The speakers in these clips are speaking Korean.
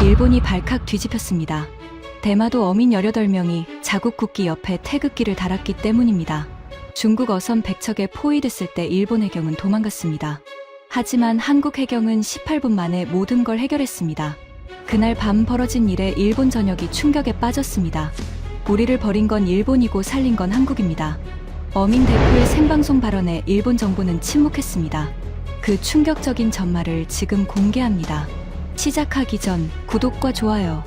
일본이 발칵 뒤집혔습니다. 대마도 어민 18명이 자국 국기 옆에 태극기를 달았기 때문입니다. 중국 어선 100척에 포위됐을 때 일본 해경은 도망갔습니다. 하지만 한국 해경은 18분 만에 모든 걸 해결했습니다. 그날 밤 벌어진 일에 일본 전역이 충격에 빠졌습니다. 우리를 버린 건 일본이고 살린 건 한국입니다. 어민 대표의 생방송 발언에 일본 정부는 침묵했습니다. 그 충격적인 전말을 지금 공개합니다. 시작하기 전 구독과 좋아요,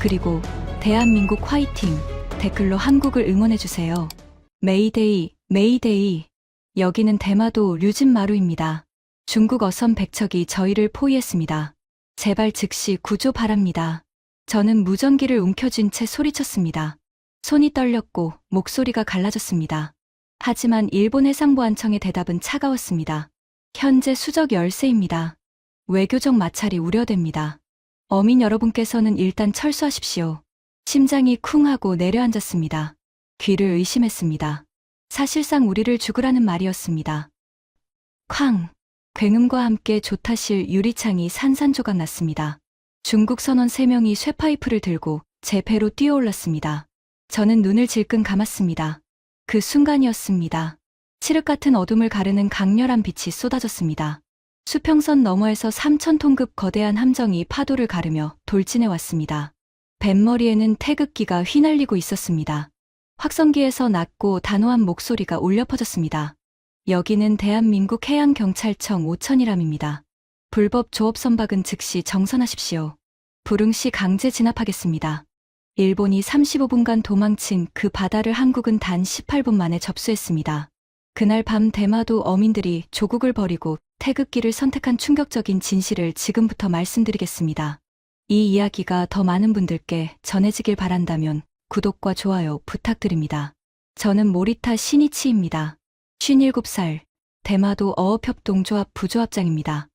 그리고 대한민국 화이팅 댓글로 한국을 응원해주세요. 메이데이, 메이데이. 여기는 대마도 류진마루입니다. 중국 어선 100척이 저희를 포위했습니다. 제발 즉시 구조 바랍니다. 저는 무전기를 움켜쥔 채 소리쳤습니다. 손이 떨렸고 목소리가 갈라졌습니다. 하지만 일본 해상보안청의 대답은 차가웠습니다. 현재 수적 열세입니다. 외교적 마찰이 우려됩니다. 어민 여러분께서는 일단 철수하십시오. 심장이 쿵 하고 내려앉았습니다. 귀를 의심했습니다. 사실상 우리를 죽으라는 말이었습니다. 쾅! 굉음과 함께 조타실 유리창이 산산조각 났습니다. 중국 선원 3명이 쇠파이프를 들고 제 배로 뛰어올랐습니다. 저는 눈을 질끈 감았습니다. 그 순간이었습니다. 칠흑 같은 어둠을 가르는 강렬한 빛이 쏟아졌습니다. 수평선 너머에서 3,000톤급 거대한 함정이 파도를 가르며 돌진해 왔습니다. 뱃머리에는 태극기가 휘날리고 있었습니다. 확성기에서 낮고 단호한 목소리가 울려 퍼졌습니다. 여기는 대한민국 해양경찰청 5천이람입니다. 불법 조업 선박은 즉시 정선하십시오. 불응시 강제 진압하겠습니다. 일본이 35분간 도망친 그 바다를 한국은 단 18분 만에 접수했습니다. 그날 밤 대마도 어민들이 조국을 버리고 태극기를 선택한 충격적인 진실을 지금부터 말씀드리겠습니다. 이 이야기가 더 많은 분들께 전해지길 바란다면 구독과 좋아요 부탁드립니다. 저는 모리타 시니치입니다. 57살, 대마도 어업협동조합 부조합장입니다.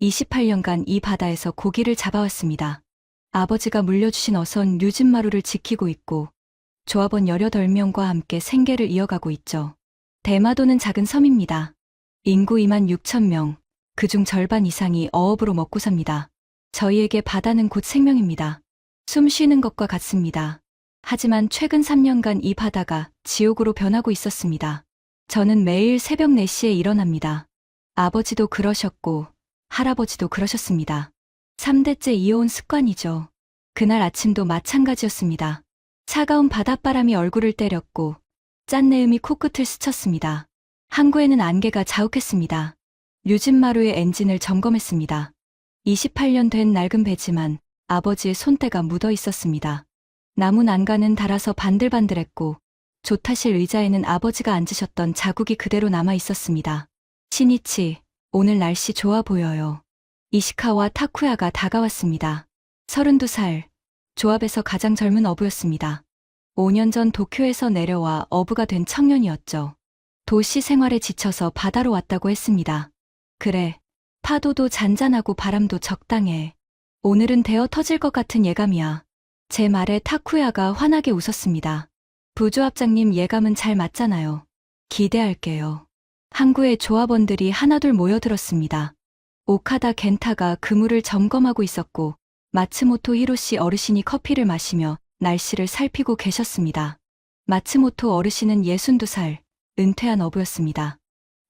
28년간 이 바다에서 고기를 잡아왔습니다. 아버지가 물려주신 어선 류진마루를 지키고 있고 조합원 18명과 함께 생계를 이어가고 있죠. 대마도는 작은 섬입니다. 인구 2만 6천 명, 그중 절반 이상이 어업으로 먹고 삽니다. 저희에게 바다는 곧 생명입니다. 숨 쉬는 것과 같습니다. 하지만 최근 3년간 이 바다가 지옥으로 변하고 있었습니다. 저는 매일 새벽 4시에 일어납니다. 아버지도 그러셨고 할아버지도 그러셨습니다. 3대째 이어온 습관이죠. 그날 아침도 마찬가지였습니다. 차가운 바닷바람이 얼굴을 때렸고 짠내음이 코끝을 스쳤습니다. 항구에는 안개가 자욱했습니다. 류진마루의 엔진을 점검했습니다. 28년 된 낡은 배지만 아버지의 손때가 묻어 있었습니다. 나무 난간은 닳아서 반들반들했고 조타실 의자에는 아버지가 앉으셨던 자국이 그대로 남아 있었습니다. 시니치, 오늘 날씨 좋아 보여요. 이시카와 타쿠야가 다가왔습니다. 32살, 조합에서 가장 젊은 어부였습니다. 5년 전 도쿄에서 내려와 어부가 된 청년이었죠. 도시 생활에 지쳐서 바다로 왔다고 했습니다. 그래, 파도도 잔잔하고 바람도 적당해. 오늘은 데어 터질 것 같은 예감이야. 제 말에 타쿠야가 환하게 웃었습니다. 부조합장님 예감은 잘 맞잖아요. 기대할게요. 항구에 조합원들이 하나둘 모여들었습니다. 오카다 겐타가 그물을 점검하고 있었고 마츠모토 히로시 어르신이 커피를 마시며 날씨를 살피고 계셨습니다. 마츠모토 어르신은 62살, 은퇴한 어부였습니다.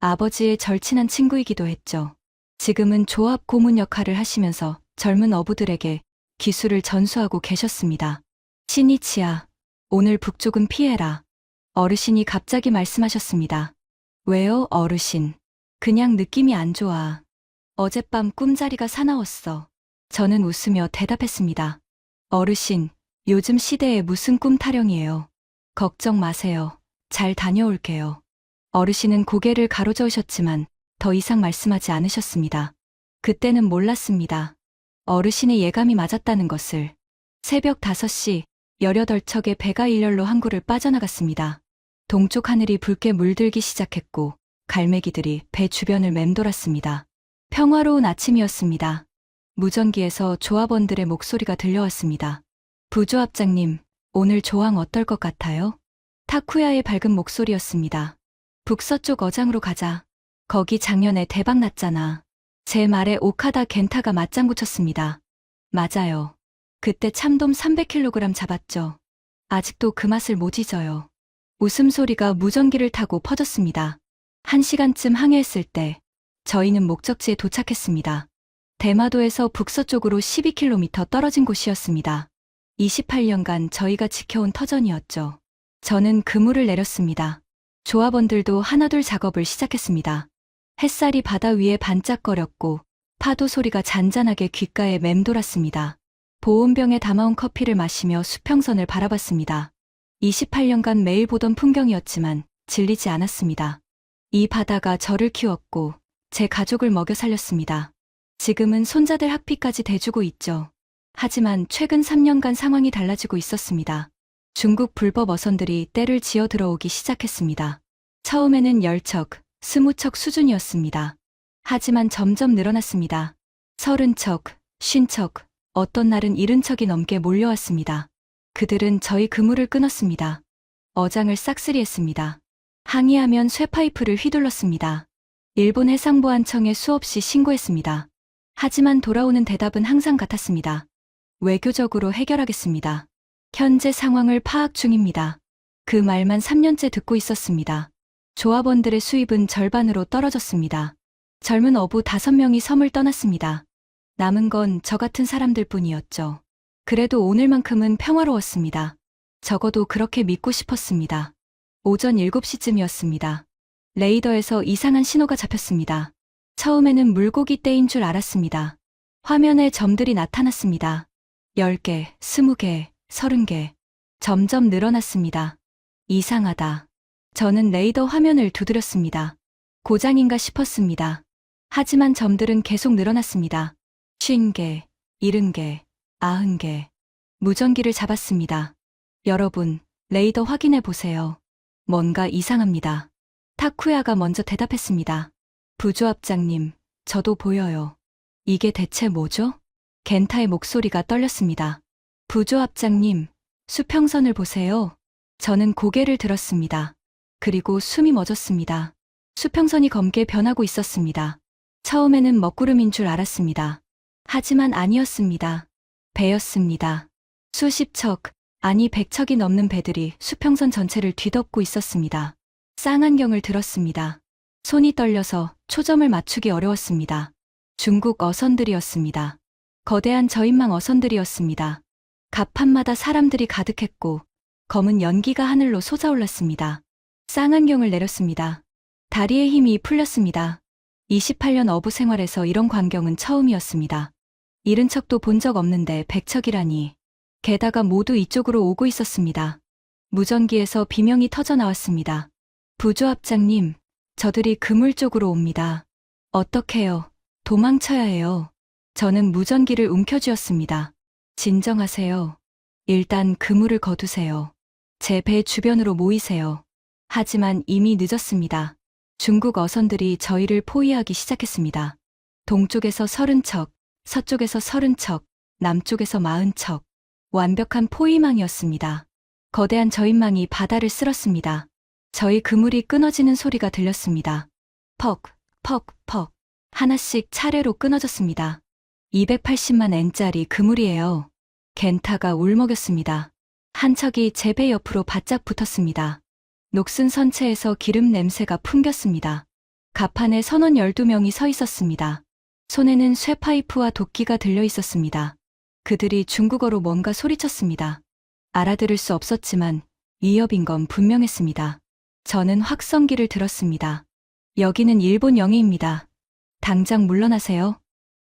아버지의 절친한 친구이기도 했죠. 지금은 조합 고문 역할을 하시면서 젊은 어부들에게 기술을 전수하고 계셨습니다. 시니치야, 오늘 북쪽은 피해라. 어르신이 갑자기 말씀하셨습니다. 왜요, 어르신? 그냥 느낌이 안 좋아. 어젯밤 꿈자리가 사나웠어. 저는 웃으며 대답했습니다. 어르신, 요즘 시대에 무슨 꿈 타령이에요. 걱정 마세요. 잘 다녀올게요. 어르신은 고개를 가로저으셨지만 더 이상 말씀하지 않으셨습니다. 그때는 몰랐습니다. 어르신의 예감이 맞았다는 것을. 새벽 5시, 18척의 배가 일렬로 항구를 빠져나갔습니다. 동쪽 하늘이 붉게 물들기 시작했고 갈매기들이 배 주변을 맴돌았습니다. 평화로운 아침이었습니다. 무전기에서 조합원들의 목소리가 들려왔습니다. 부조합장님, 오늘 조항 어떨 것 같아요? 타쿠야의 밝은 목소리였습니다. 북서쪽 어장으로 가자. 거기 작년에 대박 났잖아. 제 말에 오카다 겐타가 맞장구 쳤습니다. 맞아요. 그때 참돔 300kg 잡았죠. 아직도 그 맛을 못 잊어요. 웃음소리가 무전기를 타고 퍼졌습니다. 1시간쯤 항해했을 때 저희는 목적지에 도착했습니다. 대마도에서 북서쪽으로 12km 떨어진 곳이었습니다. 28년간 저희가 지켜온 터전이었죠. 저는 그물을 내렸습니다. 조합원들도 하나둘 작업을 시작했습니다. 햇살이 바다 위에 반짝거렸고 파도 소리가 잔잔하게 귓가에 맴돌았습니다. 보온병에 담아온 커피를 마시며 수평선을 바라봤습니다. 28년간 매일 보던 풍경이었지만 질리지 않았습니다. 이 바다가 저를 키웠고 제 가족을 먹여 살렸습니다. 지금은 손자들 학비까지 대주고 있죠. 하지만 최근 3년간 상황이 달라지고 있었습니다. 중국 불법 어선들이 떼를 지어 들어오기 시작했습니다. 처음에는 10척, 20척 수준이었습니다. 하지만 점점 늘어났습니다. 30척, 50척, 어떤 날은 70척이 넘게 몰려왔습니다. 그들은 저희 그물을 끊었습니다. 어장을 싹쓸이했습니다. 항의하면 쇠파이프를 휘둘렀습니다. 일본 해상보안청에 수없이 신고했습니다. 하지만 돌아오는 대답은 항상 같았습니다. 외교적으로 해결하겠습니다. 현재 상황을 파악 중입니다. 그 말만 3년째 듣고 있었습니다. 조합원들의 수입은 절반으로 떨어졌습니다. 젊은 어부 5명이 섬을 떠났습니다. 남은 건 저 같은 사람들 뿐이었죠. 그래도 오늘만큼은 평화로웠습니다. 적어도 그렇게 믿고 싶었습니다. 오전 7시쯤이었습니다. 레이더에서 이상한 신호가 잡혔습니다. 처음에는 물고기 떼인 줄 알았습니다. 화면에 점들이 나타났습니다. 10개, 20개, 30개. 점점 늘어났습니다. 이상하다. 저는 레이더 화면을 두드렸습니다. 고장인가 싶었습니다. 하지만 점들은 계속 늘어났습니다. 50개, 70개, 90개. 무전기를 잡았습니다. 여러분, 레이더 확인해 보세요. 뭔가 이상합니다. 타쿠야가 먼저 대답했습니다. 부조합장님, 저도 보여요. 이게 대체 뭐죠? 겐타의 목소리가 떨렸습니다. 부조합장님, 수평선을 보세요. 저는 고개를 들었습니다. 그리고 숨이 멎었습니다. 수평선이 검게 변하고 있었습니다. 처음에는 먹구름인 줄 알았습니다. 하지만 아니었습니다. 배였습니다. 수십 척, 아니 100척이 넘는 배들이 수평선 전체를 뒤덮고 있었습니다. 쌍안경을 들었습니다. 손이 떨려서 초점을 맞추기 어려웠습니다. 중국 어선들이었습니다. 거대한 저인망 어선들이었습니다. 갑판마다 사람들이 가득했고 검은 연기가 하늘로 솟아올랐습니다. 쌍안경을 내렸습니다. 다리에 힘이 풀렸습니다. 28년 어부 생활에서 이런 광경은 처음이었습니다. 70척도 본 적 없는데 100척이라니. 게다가 모두 이쪽으로 오고 있었습니다. 무전기에서 비명이 터져 나왔습니다. 부조합장님, 저들이 그물 쪽으로 옵니다. 어떡해요? 도망쳐야 해요. 저는 무전기를 움켜쥐었습니다. 진정하세요. 일단 그물을 거두세요. 제 배 주변으로 모이세요. 하지만 이미 늦었습니다. 중국 어선들이 저희를 포위하기 시작했습니다. 동쪽에서 30척, 서쪽에서 30척, 남쪽에서 40척. 완벽한 포위망이었습니다. 거대한 저인망이 바다를 쓸었습니다. 저희 그물이 끊어지는 소리가 들렸습니다. 퍽, 퍽, 퍽. 하나씩 차례로 끊어졌습니다. 280만 엔짜리 그물이에요. 겐타가 울먹였습니다. 한 척이 제 배 옆으로 바짝 붙었습니다. 녹슨 선체에서 기름 냄새가 풍겼습니다. 갑판에 선원 12명이 서 있었습니다. 손에는 쇠파이프와 도끼가 들려 있었습니다. 그들이 중국어로 뭔가 소리쳤습니다. 알아들을 수 없었지만 위협인 건 분명했습니다. 저는 확성기를 들었습니다. 여기는 일본 영해입니다. 당장 물러나세요.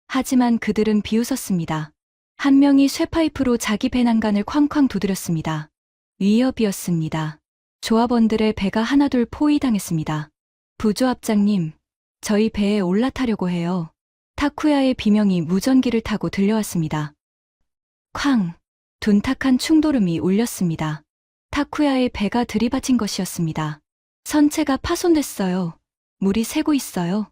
하지만 그들은 비웃었습니다. 한 명이 쇠파이프로 자기 배낭간을 쾅쾅 두드렸습니다. 위협이었습니다. 조합원들의 배가 하나둘 포위당했습니다. 부조합장님, 저희 배에 올라타려고 해요. 타쿠야의 비명이 무전기를 타고 들려왔습니다. 쾅! 둔탁한 충돌음이 울렸습니다. 타쿠야의 배가 들이받친 것이었습니다. 선체가 파손됐어요. 물이 새고 있어요.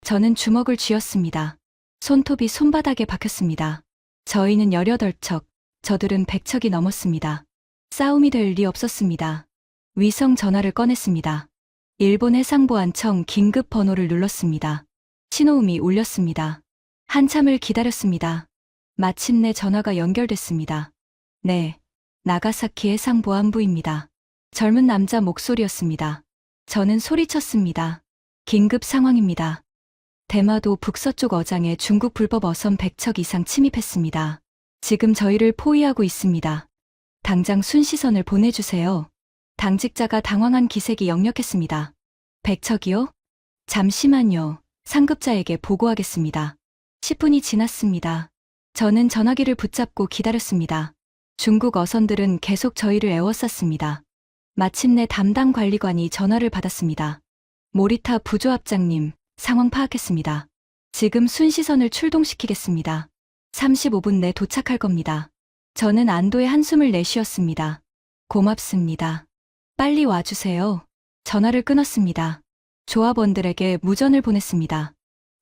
저는 주먹을 쥐었습니다. 손톱이 손바닥에 박혔습니다. 저희는 18척, 저들은 100척이 넘었습니다. 싸움이 될 리 없었습니다. 위성 전화를 꺼냈습니다. 일본 해상보안청 긴급 번호를 눌렀습니다. 신호음이 울렸습니다. 한참을 기다렸습니다. 마침내 전화가 연결됐습니다. 네, 나가사키 해상보안부입니다. 젊은 남자 목소리였습니다. 저는 소리쳤습니다. 긴급 상황입니다. 대마도 북서쪽 어장에 중국 불법 어선 100척 이상 침입했습니다. 지금 저희를 포위하고 있습니다. 당장 순시선을 보내주세요. 당직자가 당황한 기색이 역력했습니다. 100척이요? 잠시만요. 상급자에게 보고하겠습니다. 10분이 지났습니다. 저는 전화기를 붙잡고 기다렸습니다. 중국 어선들은 계속 저희를 에워쌌습니다. 마침내 담당 관리관이 전화를 받았습니다. 모리타 부조합장님, 상황 파악했습니다. 지금 순시선을 출동시키겠습니다. 35분 내 도착할 겁니다. 저는 안도의 한숨을 내쉬었습니다. 고맙습니다. 빨리 와주세요. 전화를 끊었습니다. 조합원들에게 무전을 보냈습니다.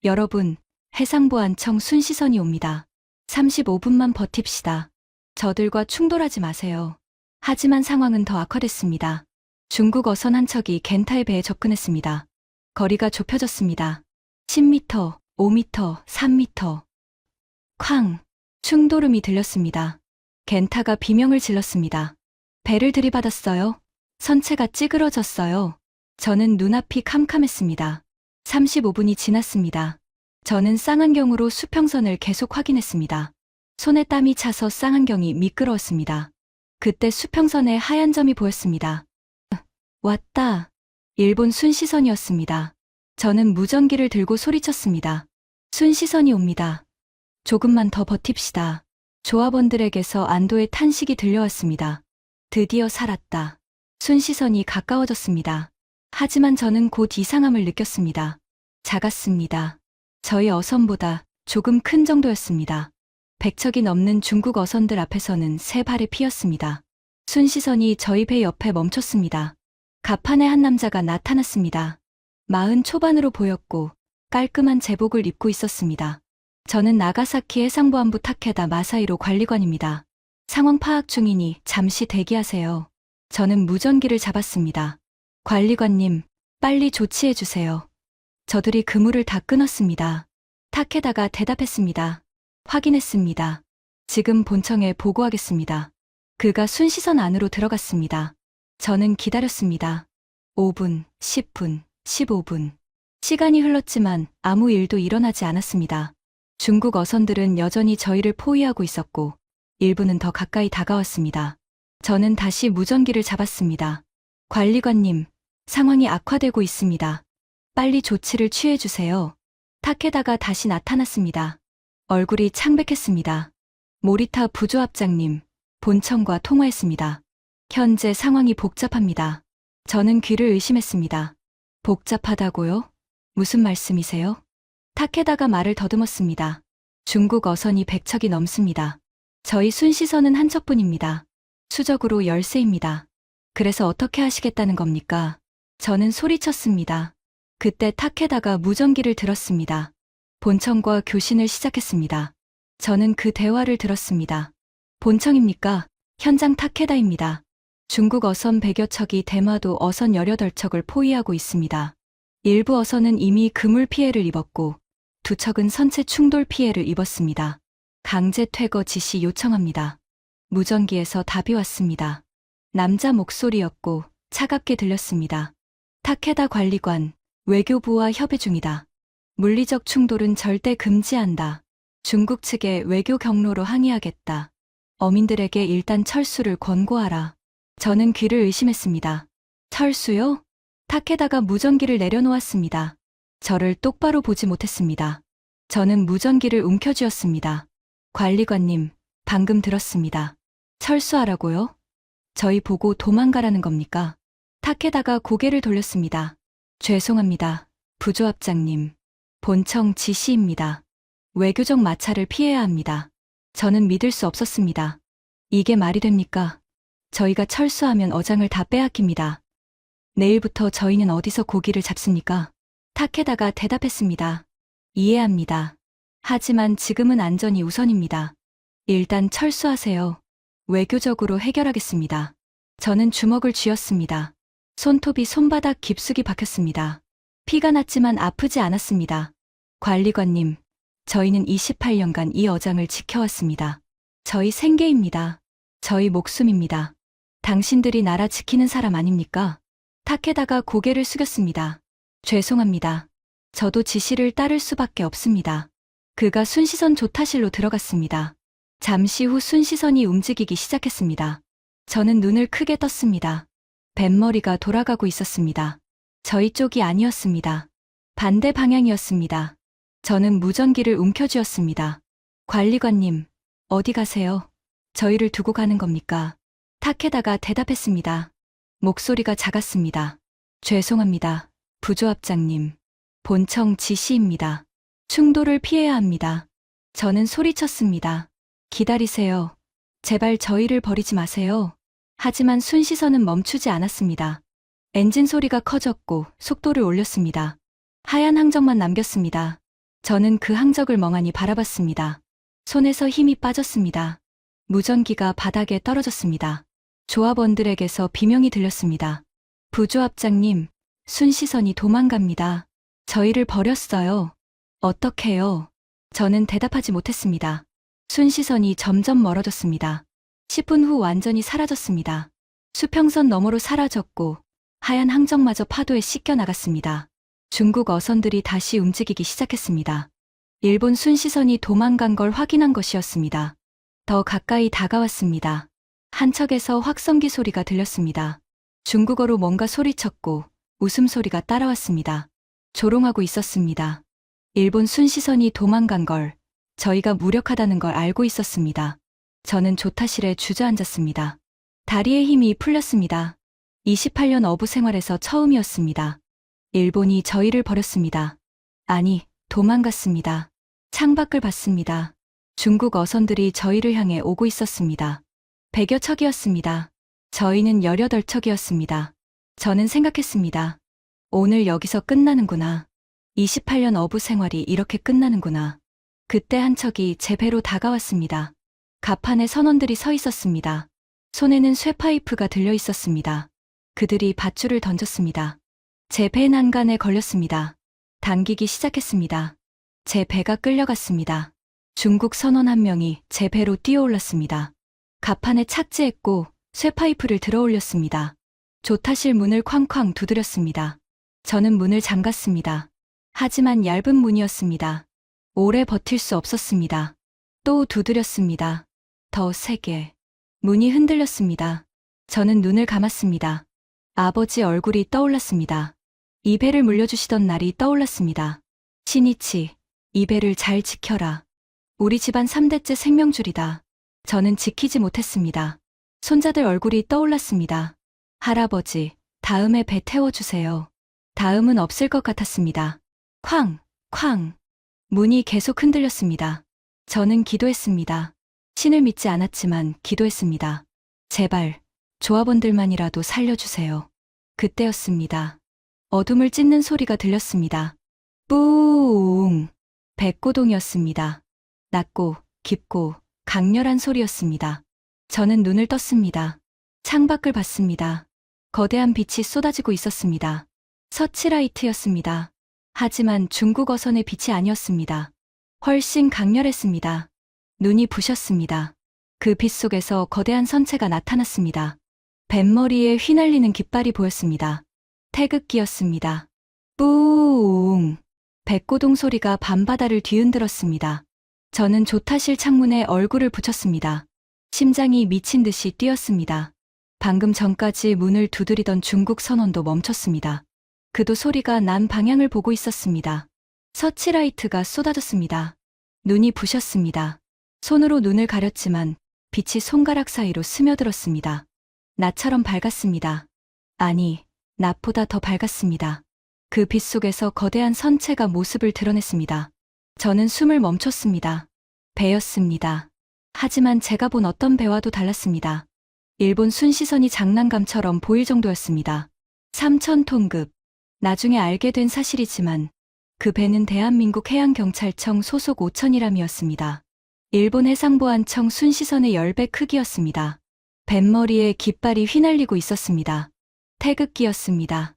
여러분, 해상보안청 순시선이 옵니다. 35분만 버팁시다. 저들과 충돌하지 마세요. 하지만 상황은 더 악화됐습니다. 중국 어선 한 척이 겐타의 배에 접근했습니다. 거리가 좁혀졌습니다. 10m, 5m, 3m. 쾅! 충돌음이 들렸습니다. 겐타가 비명을 질렀습니다. 배를 들이받았어요. 선체가 찌그러졌어요. 저는 눈앞이 캄캄했습니다. 35분이 지났습니다. 저는 쌍안경으로 수평선을 계속 확인했습니다. 손에 땀이 차서 쌍안경이 미끄러웠습니다. 그때 수평선에 하얀 점이 보였습니다. 왔다. 일본 순시선이었습니다. 저는 무전기를 들고 소리쳤습니다. 순시선이 옵니다. 조금만 더 버팁시다. 조합원들에게서 안도의 탄식이 들려왔습니다. 드디어 살았다. 순시선이 가까워졌습니다. 하지만 저는 곧 이상함을 느꼈습니다. 작았습니다. 저희 어선보다 조금 큰 정도였습니다. 100척이 넘는 중국 어선들 앞에서는 새 발이 피었습니다. 순시선이 저희 배 옆에 멈췄습니다. 갑판의 한 남자가 나타났습니다. 40 초반으로 보였고 깔끔한 제복을 입고 있었습니다. 저는 나가사키 해상보안부 타케다 마사이로 관리관입니다. 상황 파악 중이니 잠시 대기하세요. 저는 무전기를 잡았습니다. 관리관님, 빨리 조치해주세요. 저들이 그물을 다 끊었습니다. 타케다가 대답했습니다. 확인했습니다. 지금 본청에 보고하겠습니다. 그가 순시선 안으로 들어갔습니다. 저는 기다렸습니다. 5분, 10분, 15분. 시간이 흘렀지만 아무 일도 일어나지 않았습니다. 중국 어선들은 여전히 저희를 포위하고 있었고 일부는 더 가까이 다가왔습니다. 저는 다시 무전기를 잡았습니다. 관리관님, 상황이 악화되고 있습니다. 빨리 조치를 취해주세요. 타케다가 다시 나타났습니다. 얼굴이 창백했습니다. 모리타 부조합장님, 본청과 통화했습니다. 현재 상황이 복잡합니다. 저는 귀를 의심했습니다. 복잡하다고요? 무슨 말씀이세요? 타케다가 말을 더듬었습니다. 중국 어선이 100척이 넘습니다. 저희 순시선은 한 척뿐입니다. 수적으로 13입니다. 그래서 어떻게 하시겠다는 겁니까? 저는 소리쳤습니다. 그때 타케다가 무전기를 들었습니다. 본청과 교신을 시작했습니다. 저는 그 대화를 들었습니다. 본청입니까? 현장 타케다입니다. 중국 어선 100여 척이 대마도 어선 18척을 포위하고 있습니다. 일부 어선은 이미 그물 피해를 입었고 두 척은 선체 충돌 피해를 입었습니다. 강제 퇴거 지시 요청합니다. 무전기에서 답이 왔습니다. 남자 목소리였고 차갑게 들렸습니다. 타케다 관리관, 외교부와 협의 중이다. 물리적 충돌은 절대 금지한다. 중국 측에 외교 경로로 항의하겠다. 어민들에게 일단 철수를 권고하라. 저는 귀를 의심했습니다. 철수요? 타케다가 무전기를 내려놓았습니다. 저를 똑바로 보지 못했습니다. 저는 무전기를 움켜쥐었습니다. 관리관님, 방금 들었습니다. 철수하라고요? 저희 보고 도망가라는 겁니까? 타케다가 고개를 돌렸습니다. 죄송합니다. 부조합장님. 본청 지시입니다. 외교적 마찰을 피해야 합니다. 저는 믿을 수 없었습니다. 이게 말이 됩니까? 저희가 철수하면 어장을 다 빼앗깁니다. 내일부터 저희는 어디서 고기를 잡습니까? 타케다가 대답했습니다. 이해합니다. 하지만 지금은 안전이 우선입니다. 일단 철수하세요. 외교적으로 해결하겠습니다. 저는 주먹을 쥐었습니다. 손톱이 손바닥 깊숙이 박혔습니다. 피가 났지만 아프지 않았습니다. 관리관님, 저희는 28년간 이 어장을 지켜왔습니다. 저희 생계입니다. 저희 목숨입니다. 당신들이 나라 지키는 사람 아닙니까? 타케다가 고개를 숙였습니다. 죄송합니다. 저도 지시를 따를 수밖에 없습니다. 그가 순시선 조타실로 들어갔습니다. 잠시 후 순시선이 움직이기 시작했습니다. 저는 눈을 크게 떴습니다. 뱃머리가 돌아가고 있었습니다. 저희 쪽이 아니었습니다. 반대 방향이었습니다. 저는 무전기를 움켜쥐었습니다. 관리관님, 어디 가세요? 저희를 두고 가는 겁니까? 타케다가 대답했습니다. 목소리가 작았습니다. 죄송합니다. 부조합장님. 본청 지시입니다. 충돌을 피해야 합니다. 저는 소리쳤습니다. 기다리세요. 제발 저희를 버리지 마세요. 하지만 순시선은 멈추지 않았습니다. 엔진 소리가 커졌고 속도를 올렸습니다. 하얀 항적만 남겼습니다. 저는 그 항적을 멍하니 바라봤습니다. 손에서 힘이 빠졌습니다. 무전기가 바닥에 떨어졌습니다. 조합원들에게서 비명이 들렸습니다. 부조합장님, 순시선이 도망갑니다. 저희를 버렸어요. 어떡해요? 저는 대답하지 못했습니다. 순시선이 점점 멀어졌습니다. 10분 후 완전히 사라졌습니다. 수평선 너머로 사라졌고 하얀 항적마저 파도에 씻겨 나갔습니다. 중국 어선들이 다시 움직이기 시작했습니다. 일본 순시선이 도망간 걸 확인한 것이었습니다. 더 가까이 다가왔습니다. 한 척에서 확성기 소리가 들렸습니다. 중국어로 뭔가 소리쳤고 웃음소리가 따라왔습니다. 조롱하고 있었습니다. 일본 순시선이 도망간 걸 저희가 무력하다는 걸 알고 있었습니다. 저는 조타실에 주저앉았습니다. 다리에 힘이 풀렸습니다. 28년 어부 생활에서 처음이었습니다. 일본이 저희를 버렸습니다. 아니, 도망갔습니다. 창밖을 봤습니다. 중국 어선들이 저희를 향해 오고 있었습니다. 100여 척이었습니다. 저희는 18척이었습니다. 저는 생각했습니다. 오늘 여기서 끝나는구나. 28년 어부 생활이 이렇게 끝나는구나. 그때 한 척이 제 배로 다가왔습니다. 갑판에 선원들이 서 있었습니다. 손에는 쇠파이프가 들려 있었습니다. 그들이 밧줄을 던졌습니다. 제 배 난간에 걸렸습니다. 당기기 시작했습니다. 제 배가 끌려갔습니다. 중국 선원 한 명이 제 배로 뛰어올랐습니다. 갑판에 착지했고 쇠파이프를 들어 올렸습니다. 조타실 문을 쾅쾅 두드렸습니다. 저는 문을 잠갔습니다. 하지만 얇은 문이었습니다. 오래 버틸 수 없었습니다. 또 두드렸습니다. 더 세게. 문이 흔들렸습니다. 저는 눈을 감았습니다. 아버지 얼굴이 떠올랐습니다. 이 배를 물려주시던 날이 떠올랐습니다. 신이치, 이 배를 잘 지켜라. 우리 집안 3대째 생명줄이다. 저는 지키지 못했습니다. 손자들 얼굴이 떠올랐습니다. 할아버지, 다음에 배 태워주세요. 다음은 없을 것 같았습니다. 쾅, 쾅. 문이 계속 흔들렸습니다. 저는 기도했습니다. 신을 믿지 않았지만 기도했습니다. 제발, 조합원들만이라도 살려주세요. 그때였습니다. 어둠을 찢는 소리가 들렸습니다. 뿌웅. 백고동이었습니다. 낮고, 깊고, 강렬한 소리였습니다. 저는 눈을 떴습니다. 창밖을 봤습니다. 거대한 빛이 쏟아지고 있었습니다. 서치라이트였습니다. 하지만 중국 어선의 빛이 아니었습니다. 훨씬 강렬했습니다. 눈이 부셨습니다. 그 빛 속에서 거대한 선체가 나타났습니다. 뱃머리에 휘날리는 깃발이 보였습니다. 태극기였습니다. 뿌웅. 백고동 소리가 밤바다를 뒤흔들었습니다. 저는 조타실 창문에 얼굴을 붙였습니다. 심장이 미친 듯이 뛰었습니다. 방금 전까지 문을 두드리던 중국 선원도 멈췄습니다. 그도 소리가 난 방향을 보고 있었습니다. 서치라이트가 쏟아졌습니다. 눈이 부셨습니다. 손으로 눈을 가렸지만 빛이 손가락 사이로 스며들었습니다. 나처럼 밝았습니다. 아니, 낮보다 더 밝았습니다. 그 빛 속에서 거대한 선체가 모습을 드러냈습니다. 저는 숨을 멈췄습니다. 배였습니다. 하지만 제가 본 어떤 배와도 달랐습니다. 일본 순시선이 장난감처럼 보일 정도였습니다. 3,000톤급. 나중에 알게 된 사실이지만 그 배는 대한민국 해양경찰청 소속 5,000이람이었습니다. 일본 해상보안청 순시선의 10배 크기였습니다. 뱃머리에 깃발이 휘날리고 있었습니다. 태극기였습니다.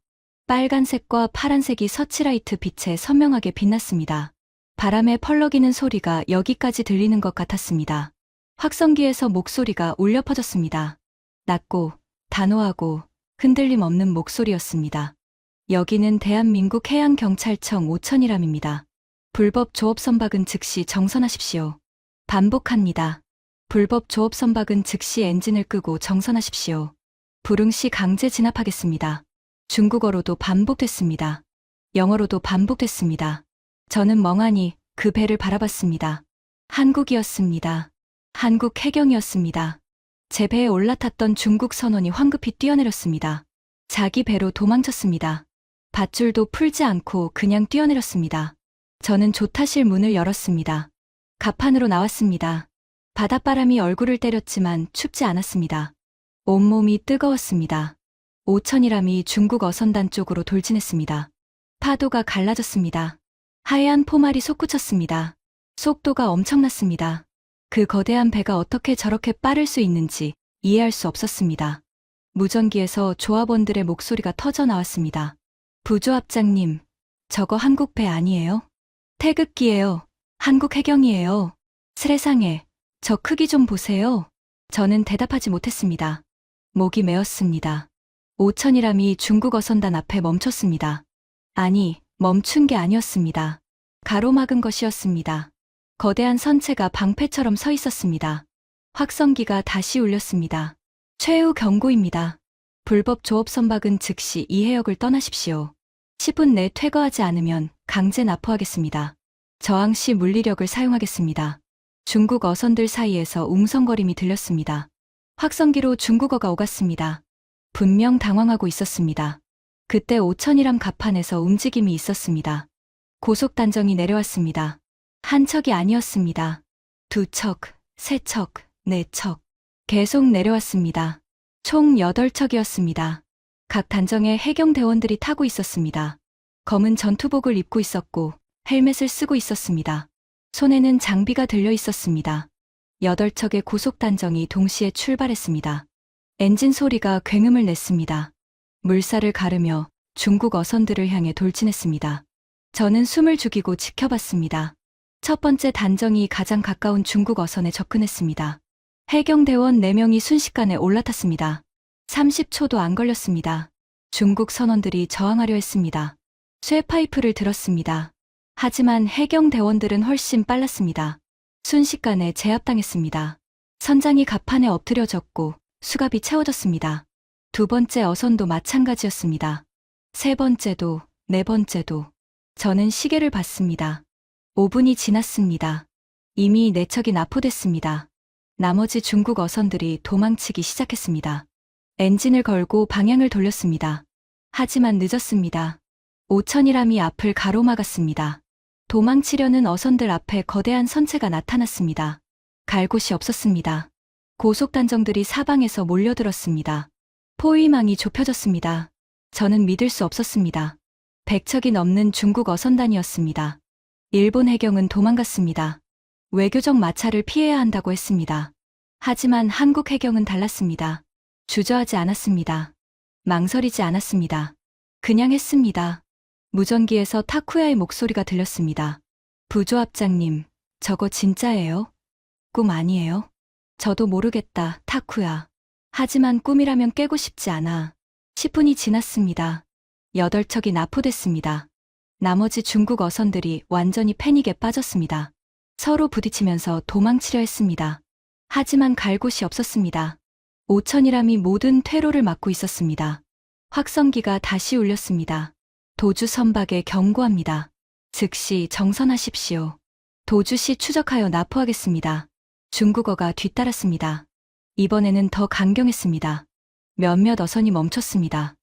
빨간색과 파란색이 서치라이트 빛에 선명하게 빛났습니다. 바람에 펄럭이는 소리가 여기까지 들리는 것 같았습니다. 확성기에서 목소리가 울려 퍼졌습니다. 낮고 단호하고 흔들림 없는 목소리였습니다. 여기는 대한민국 해양경찰청 5천이람입니다. 불법 조업 선박은 즉시 정선하십시오. 반복합니다. 불법 조업 선박은 즉시 엔진을 끄고 정선하십시오. 불응시 강제 진압하겠습니다. 중국어로도 반복됐습니다. 영어로도 반복됐습니다. 저는 멍하니 그 배를 바라봤습니다. 한국이었습니다. 한국 해경이었습니다. 제 배에 올라탔던 중국 선원이 황급히 뛰어내렸습니다. 자기 배로 도망쳤습니다. 밧줄도 풀지 않고 그냥 뛰어내렸습니다. 저는 조타실 문을 열었습니다. 갑판으로 나왔습니다. 바닷바람이 얼굴을 때렸지만 춥지 않았습니다. 온몸이 뜨거웠습니다. 5천이람이 중국 어선단 쪽으로 돌진했습니다. 파도가 갈라졌습니다. 하얀 포말이 솟구쳤습니다. 속도가 엄청났습니다. 그 거대한 배가 어떻게 저렇게 빠를 수 있는지 이해할 수 없었습니다. 무전기에서 조합원들의 목소리가 터져 나왔습니다. 부조합장님, 저거 한국 배 아니에요? 태극기예요. 한국 해경이에요. 세상에, 저 크기 좀 보세요. 저는 대답하지 못했습니다. 목이 메었습니다. 5천이람이 중국 어선단 앞에 멈췄습니다. 아니, 멈춘 게 아니었습니다. 가로막은 것이었습니다. 거대한 선체가 방패처럼 서 있었습니다. 확성기가 다시 울렸습니다. 최후 경고입니다. 불법 조업 선박은 즉시 이 해역을 떠나십시오. 10분 내 퇴거하지 않으면 강제 납포하겠습니다. 저항 시 물리력을 사용하겠습니다. 중국 어선들 사이에서 웅성거림이 들렸습니다. 확성기로 중국어가 오갔습니다. 분명 당황하고 있었습니다. 그때 5천이람 갑판에서 움직임이 있었습니다. 고속단정이 내려왔습니다. 한 척이 아니었습니다. 두 척, 세 척, 네 척. 계속 내려왔습니다. 총 8척이었습니다. 각 단정에 해경대원들이 타고 있었습니다. 검은 전투복을 입고 있었고 헬멧을 쓰고 있었습니다. 손에는 장비가 들려 있었습니다. 8척의 고속단정이 동시에 출발했습니다. 엔진 소리가 굉음을 냈습니다. 물살을 가르며 중국 어선들을 향해 돌진했습니다. 저는 숨을 죽이고 지켜봤습니다. 첫 번째 단정이 가장 가까운 중국 어선에 접근했습니다. 해경대원 4명이 순식간에 올라탔습니다. 30초도 안 걸렸습니다. 중국 선원들이 저항하려 했습니다. 쇠파이프를 들었습니다. 하지만 해경대원들은 훨씬 빨랐습니다. 순식간에 제압당했습니다. 선장이 갑판에 엎드려졌고 수갑이 채워졌습니다. 두 번째 어선도 마찬가지였습니다. 세 번째도, 네 번째도. 저는 시계를 봤습니다. 5분이 지났습니다. 이미 4척이 납포됐습니다. 나머지 중국 어선들이 도망치기 시작했습니다. 엔진을 걸고 방향을 돌렸습니다. 하지만 늦었습니다. 5천이람이 앞을 가로막았습니다. 도망치려는 어선들 앞에 거대한 선체가 나타났습니다. 갈 곳이 없었습니다. 고속단정들이 사방에서 몰려들었습니다. 포위망이 좁혀졌습니다. 저는 믿을 수 없었습니다. 100척이 넘는 중국 어선단이었습니다. 일본 해경은 도망갔습니다. 외교적 마찰을 피해야 한다고 했습니다. 하지만 한국 해경은 달랐습니다. 주저하지 않았습니다. 망설이지 않았습니다. 그냥 했습니다. 무전기에서 타쿠야의 목소리가 들렸습니다. 부조합장님, 저거 진짜예요? 꿈 아니에요? 저도 모르겠다, 타쿠야. 하지만 꿈이라면 깨고 싶지 않아. 10분이 지났습니다. 8척이 납포됐습니다. 나머지 중국 어선들이 완전히 패닉에 빠졌습니다. 서로 부딪히면서 도망치려 했습니다. 하지만 갈 곳이 없었습니다. 5천이람이 모든 퇴로를 막고 있었습니다. 확성기가 다시 울렸습니다. 도주 선박에 경고합니다. 즉시 정선하십시오. 도주 시 추적하여 납포하겠습니다. 중국어가 뒤따랐습니다. 이번에는 더 강경했습니다. 몇몇 어선이 멈췄습니다.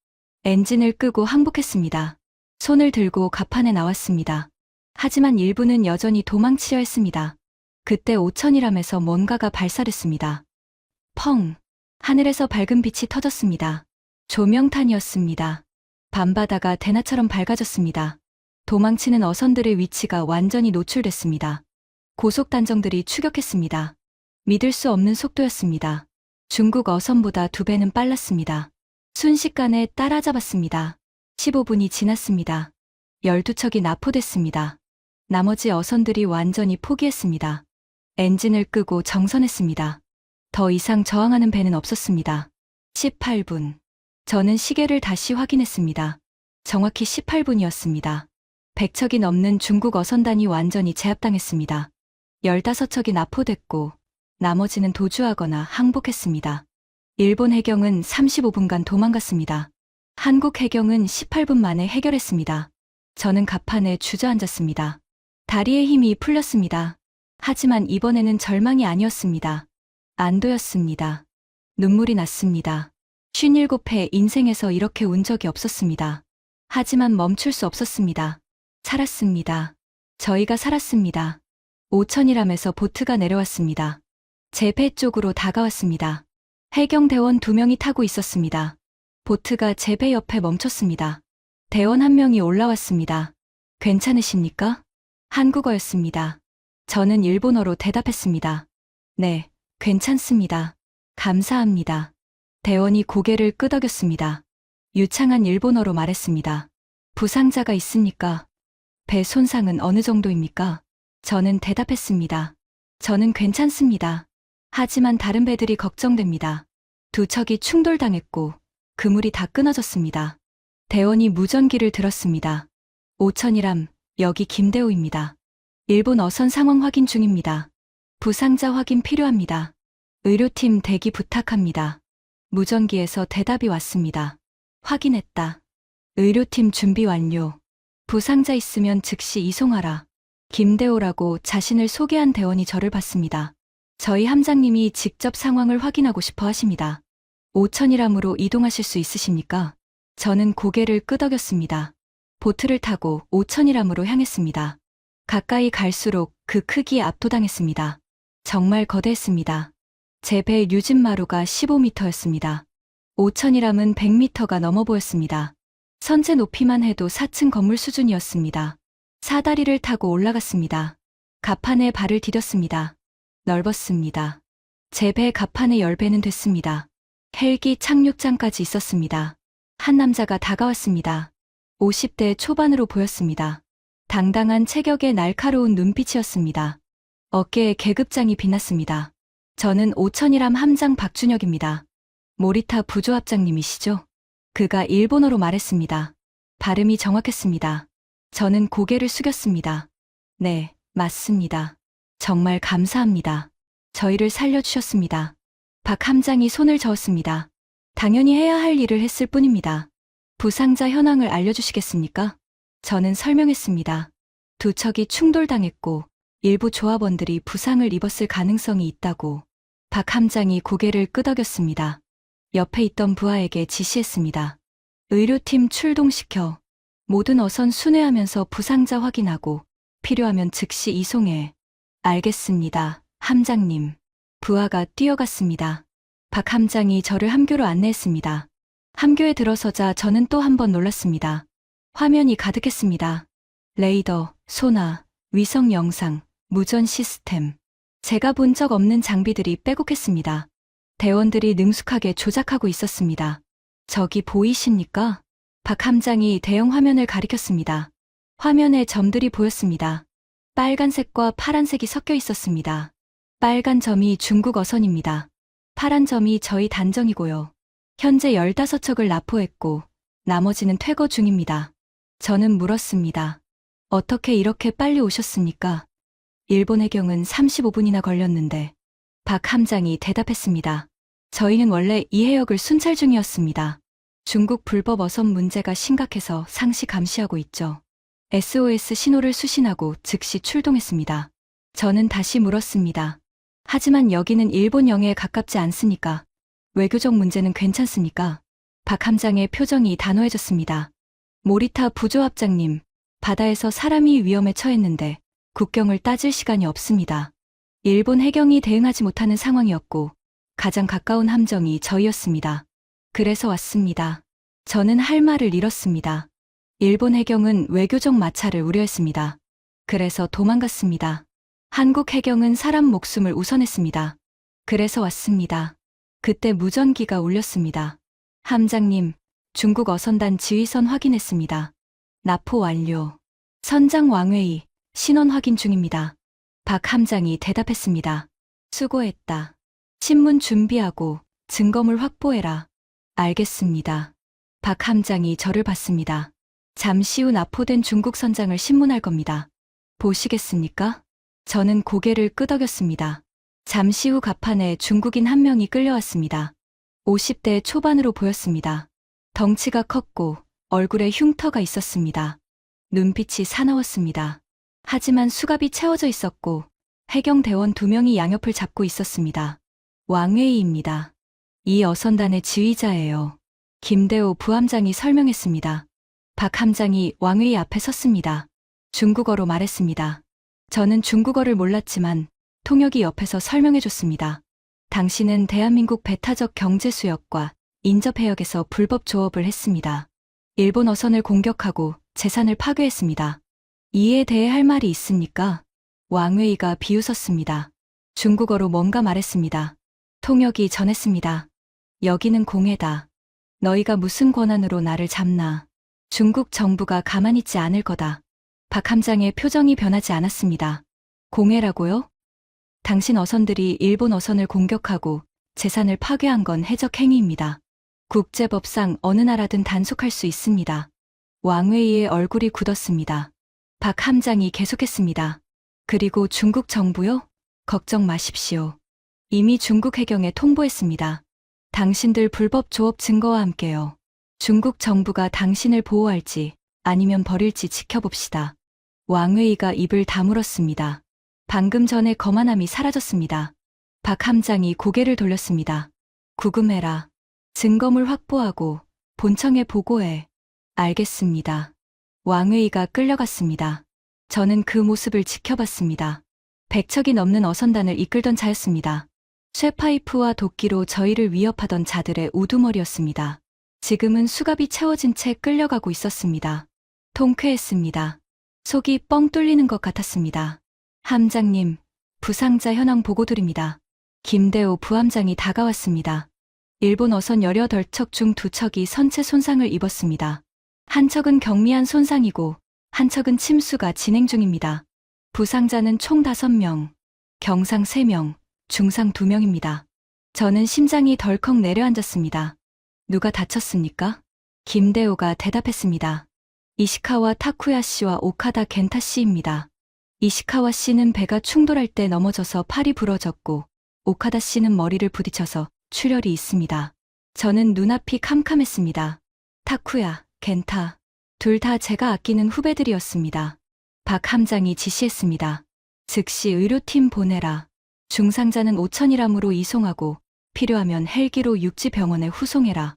엔진을 끄고 항복했습니다. 손을 들고 갑판에 나왔습니다. 하지만 일부는 여전히 도망치려 했습니다. 그때 5천이람에서 뭔가가 발사됐습니다. 펑! 하늘에서 밝은 빛이 터졌습니다. 조명탄이었습니다. 밤바다가 대낮처럼 밝아졌습니다. 도망치는 어선들의 위치가 완전히 노출됐습니다. 고속단정들이 추격했습니다. 믿을 수 없는 속도였습니다. 중국 어선보다 2배는 빨랐습니다. 순식간에 따라잡았습니다. 15분이 지났습니다. 12척이 납포됐습니다. 나머지 어선들이 완전히 포기했습니다. 엔진을 끄고 정선했습니다. 더 이상 저항하는 배는 없었습니다. 18분. 저는 시계를 다시 확인했습니다. 정확히 18분이었습니다. 100척이 넘는 중국 어선단이 완전히 제압당했습니다. 15척이 납포됐고 나머지는 도주하거나 항복했습니다. 일본 해경은 35분간 도망갔습니다. 한국 해경은 18분 만에 해결했습니다. 저는 갑판에 주저앉았습니다. 다리에 힘이 풀렸습니다. 하지만 이번에는 절망이 아니었습니다. 안도였습니다. 눈물이 났습니다. 57회 인생에서 이렇게 운 적이 없었습니다. 하지만 멈출 수 없었습니다. 살았습니다. 저희가 살았습니다. 오천이람에서 보트가 내려왔습니다. 제 배 쪽으로 다가왔습니다. 해경대원 2명이 타고 있었습니다. 보트가 제 배 옆에 멈췄습니다. 대원 1명이 올라왔습니다. 괜찮으십니까? 한국어였습니다. 저는 일본어로 대답했습니다. 네, 괜찮습니다. 감사합니다. 대원이 고개를 끄덕였습니다. 유창한 일본어로 말했습니다. 부상자가 있습니까? 배 손상은 어느 정도입니까? 저는 대답했습니다. 저는 괜찮습니다. 하지만 다른 배들이 걱정됩니다. 2척이 충돌당했고 그물이 다 끊어졌습니다. 대원이 무전기를 들었습니다. 오천이람, 여기 김대호입니다. 일본 어선 상황 확인 중입니다. 부상자 확인 필요합니다. 의료팀 대기 부탁합니다. 무전기에서 대답이 왔습니다. 확인했다. 의료팀 준비 완료. 부상자 있으면 즉시 이송하라. 김대호라고 자신을 소개한 대원이 저를 봤습니다. 저희 함장님이 직접 상황을 확인하고 싶어 하십니다. 오천이람으로 이동하실 수 있으십니까? 저는 고개를 끄덕였습니다. 보트를 타고 오천이람으로 향했습니다. 가까이 갈수록 그 크기에 압도당했습니다. 정말 거대했습니다. 제 배 유진마루가 15m였습니다. 오천이람은 100m가 넘어 보였습니다. 선체 높이만 해도 4층 건물 수준이었습니다. 사다리를 타고 올라갔습니다. 갑판에 발을 디뎠습니다. 넓었습니다. 제 배 갑판의 10배는 됐습니다. 헬기 착륙장까지 있었습니다. 한 남자가 다가왔습니다. 50대 초반으로 보였습니다. 당당한 체격에 날카로운 눈빛이었습니다. 어깨에 계급장이 빛났습니다. 저는 오천이람 함장 박준혁입니다. 모리타 부조합장님이시죠? 그가 일본어로 말했습니다. 발음이 정확했습니다. 저는 고개를 숙였습니다. 네, 맞습니다. 정말 감사합니다. 저희를 살려주셨습니다. 박 함장이 손을 저었습니다. 당연히 해야 할 일을 했을 뿐입니다. 부상자 현황을 알려주시겠습니까? 저는 설명했습니다. 2척이 충돌당했고 일부 조합원들이 부상을 입었을 가능성이 있다고. 박 함장이 고개를 끄덕였습니다. 옆에 있던 부하에게 지시했습니다. 의료팀 출동시켜 모든 어선 순회하면서 부상자 확인하고 필요하면 즉시 이송해. 알겠습니다, 함장님. 부하가 뛰어갔습니다. 박 함장이 저를 함교로 안내했습니다. 함교에 들어서자 저는 또 한 번 놀랐습니다. 화면이 가득했습니다. 레이더, 소나, 위성 영상, 무전 시스템. 제가 본 적 없는 장비들이 빼곡했습니다. 대원들이 능숙하게 조작하고 있었습니다. 저기 보이십니까? 박 함장이 대형 화면을 가리켰습니다. 화면에 점들이 보였습니다. 빨간색과 파란색이 섞여 있었습니다. 빨간 점이 중국 어선입니다. 파란 점이 저희 단정이고요. 현재 15척을 납포했고 나머지는 퇴거 중입니다. 저는 물었습니다. 어떻게 이렇게 빨리 오셨습니까? 일본 해경은 35분이나 걸렸는데. 박 함장이 대답했습니다. 저희는 원래 이 해역을 순찰 중이었습니다. 중국 불법 어선 문제가 심각해서 상시 감시하고 있죠. SOS 신호를 수신하고 즉시 출동했습니다. 저는 다시 물었습니다. 하지만 여기는 일본 영해에 가깝지 않습니까? 외교적 문제는 괜찮습니까? 박 함장의 표정이 단호해졌습니다. 모리타 부조합장님, 바다에서 사람이 위험에 처했는데 국경을 따질 시간이 없습니다. 일본 해경이 대응하지 못하는 상황이었고 가장 가까운 함정이 저희였습니다. 그래서 왔습니다. 저는 할 말을 잃었습니다. 일본 해경은 외교적 마찰을 우려했습니다. 그래서 도망갔습니다. 한국 해경은 사람 목숨을 우선했습니다. 그래서 왔습니다. 그때 무전기가 울렸습니다. 함장님, 중국 어선단 지휘선 확인했습니다. 납포 완료. 선장 왕회의, 신원 확인 중입니다. 박 함장이 대답했습니다. 수고했다. 신문 준비하고 증거물 확보해라. 알겠습니다. 박 함장이 저를 봤습니다. 잠시 후 납포된 중국 선장을 신문할 겁니다. 보시겠습니까? 저는 고개를 끄덕였습니다. 잠시 후 갑판에 중국인 한 명이 끌려왔습니다. 50대 초반으로 보였습니다. 덩치가 컸고 얼굴에 흉터가 있었습니다. 눈빛이 사나웠습니다. 하지만 수갑이 채워져 있었고 해경대원 2명이 양옆을 잡고 있었습니다. 왕웨이입니다. 이 어선단의 지휘자예요. 김대호 부함장이 설명했습니다. 박 함장이 왕웨이 앞에 섰습니다. 중국어로 말했습니다. 저는 중국어를 몰랐지만 통역이 옆에서 설명해줬습니다. 당신은 대한민국 배타적 경제 수역과 인접 해역에서 불법 조업을 했습니다. 일본 어선을 공격하고 재산을 파괴했습니다. 이에 대해 할 말이 있습니까? 왕웨이가 비웃었습니다. 중국어로 뭔가 말했습니다. 통역이 전했습니다. 여기는 공해다. 너희가 무슨 권한으로 나를 잡나. 중국 정부가 가만히 있지 않을 거다. 박 함장의 표정이 변하지 않았습니다. 공해라고요? 당신 어선들이 일본 어선을 공격하고 재산을 파괴한 건 해적 행위입니다. 국제법상 어느 나라든 단속할 수 있습니다. 왕웨이의 얼굴이 굳었습니다. 박 함장이 계속했습니다. 그리고 중국 정부요? 걱정 마십시오. 이미 중국 해경에 통보했습니다. 당신들 불법 조업 증거와 함께요. 중국 정부가 당신을 보호할지 아니면 버릴지 지켜봅시다. 왕웨이가 입을 다물었습니다. 방금 전에 거만함이 사라졌습니다. 박 함장이 고개를 돌렸습니다. 구금해라. 증거물 확보하고 본청에 보고해. 알겠습니다. 왕웨이가 끌려갔습니다. 저는 그 모습을 지켜봤습니다. 100척이 넘는 어선단을 이끌던 자였습니다. 쇠파이프와 도끼로 저희를 위협하던 자들의 우두머리였습니다. 지금은 수갑이 채워진 채 끌려가고 있었습니다. 통쾌했습니다. 속이 뻥 뚫리는 것 같았습니다. 함장님, 부상자 현황 보고드립니다. 김대호 부함장이 다가왔습니다. 일본 어선 18척 중 2척이 선체 손상을 입었습니다. 한 척은 경미한 손상이고 한 척은 침수가 진행 중입니다. 부상자는 총 5명, 경상 3명, 중상 2명입니다. 저는 심장이 덜컥 내려앉았습니다. 누가 다쳤습니까? 김대호가 대답했습니다. 이시카와 타쿠야 씨와 오카다 겐타 씨입니다. 이시카와 씨는 배가 충돌할 때 넘어져서 팔이 부러졌고 오카다 씨는 머리를 부딪혀서 출혈이 있습니다. 저는 눈앞이 캄캄했습니다. 타쿠야, 겐타, 둘 다 제가 아끼는 후배들이었습니다. 박 함장이 지시했습니다. 즉시 의료팀 보내라. 중상자는 5,000이람으로 이송하고 필요하면 헬기로 육지병원에 후송해라.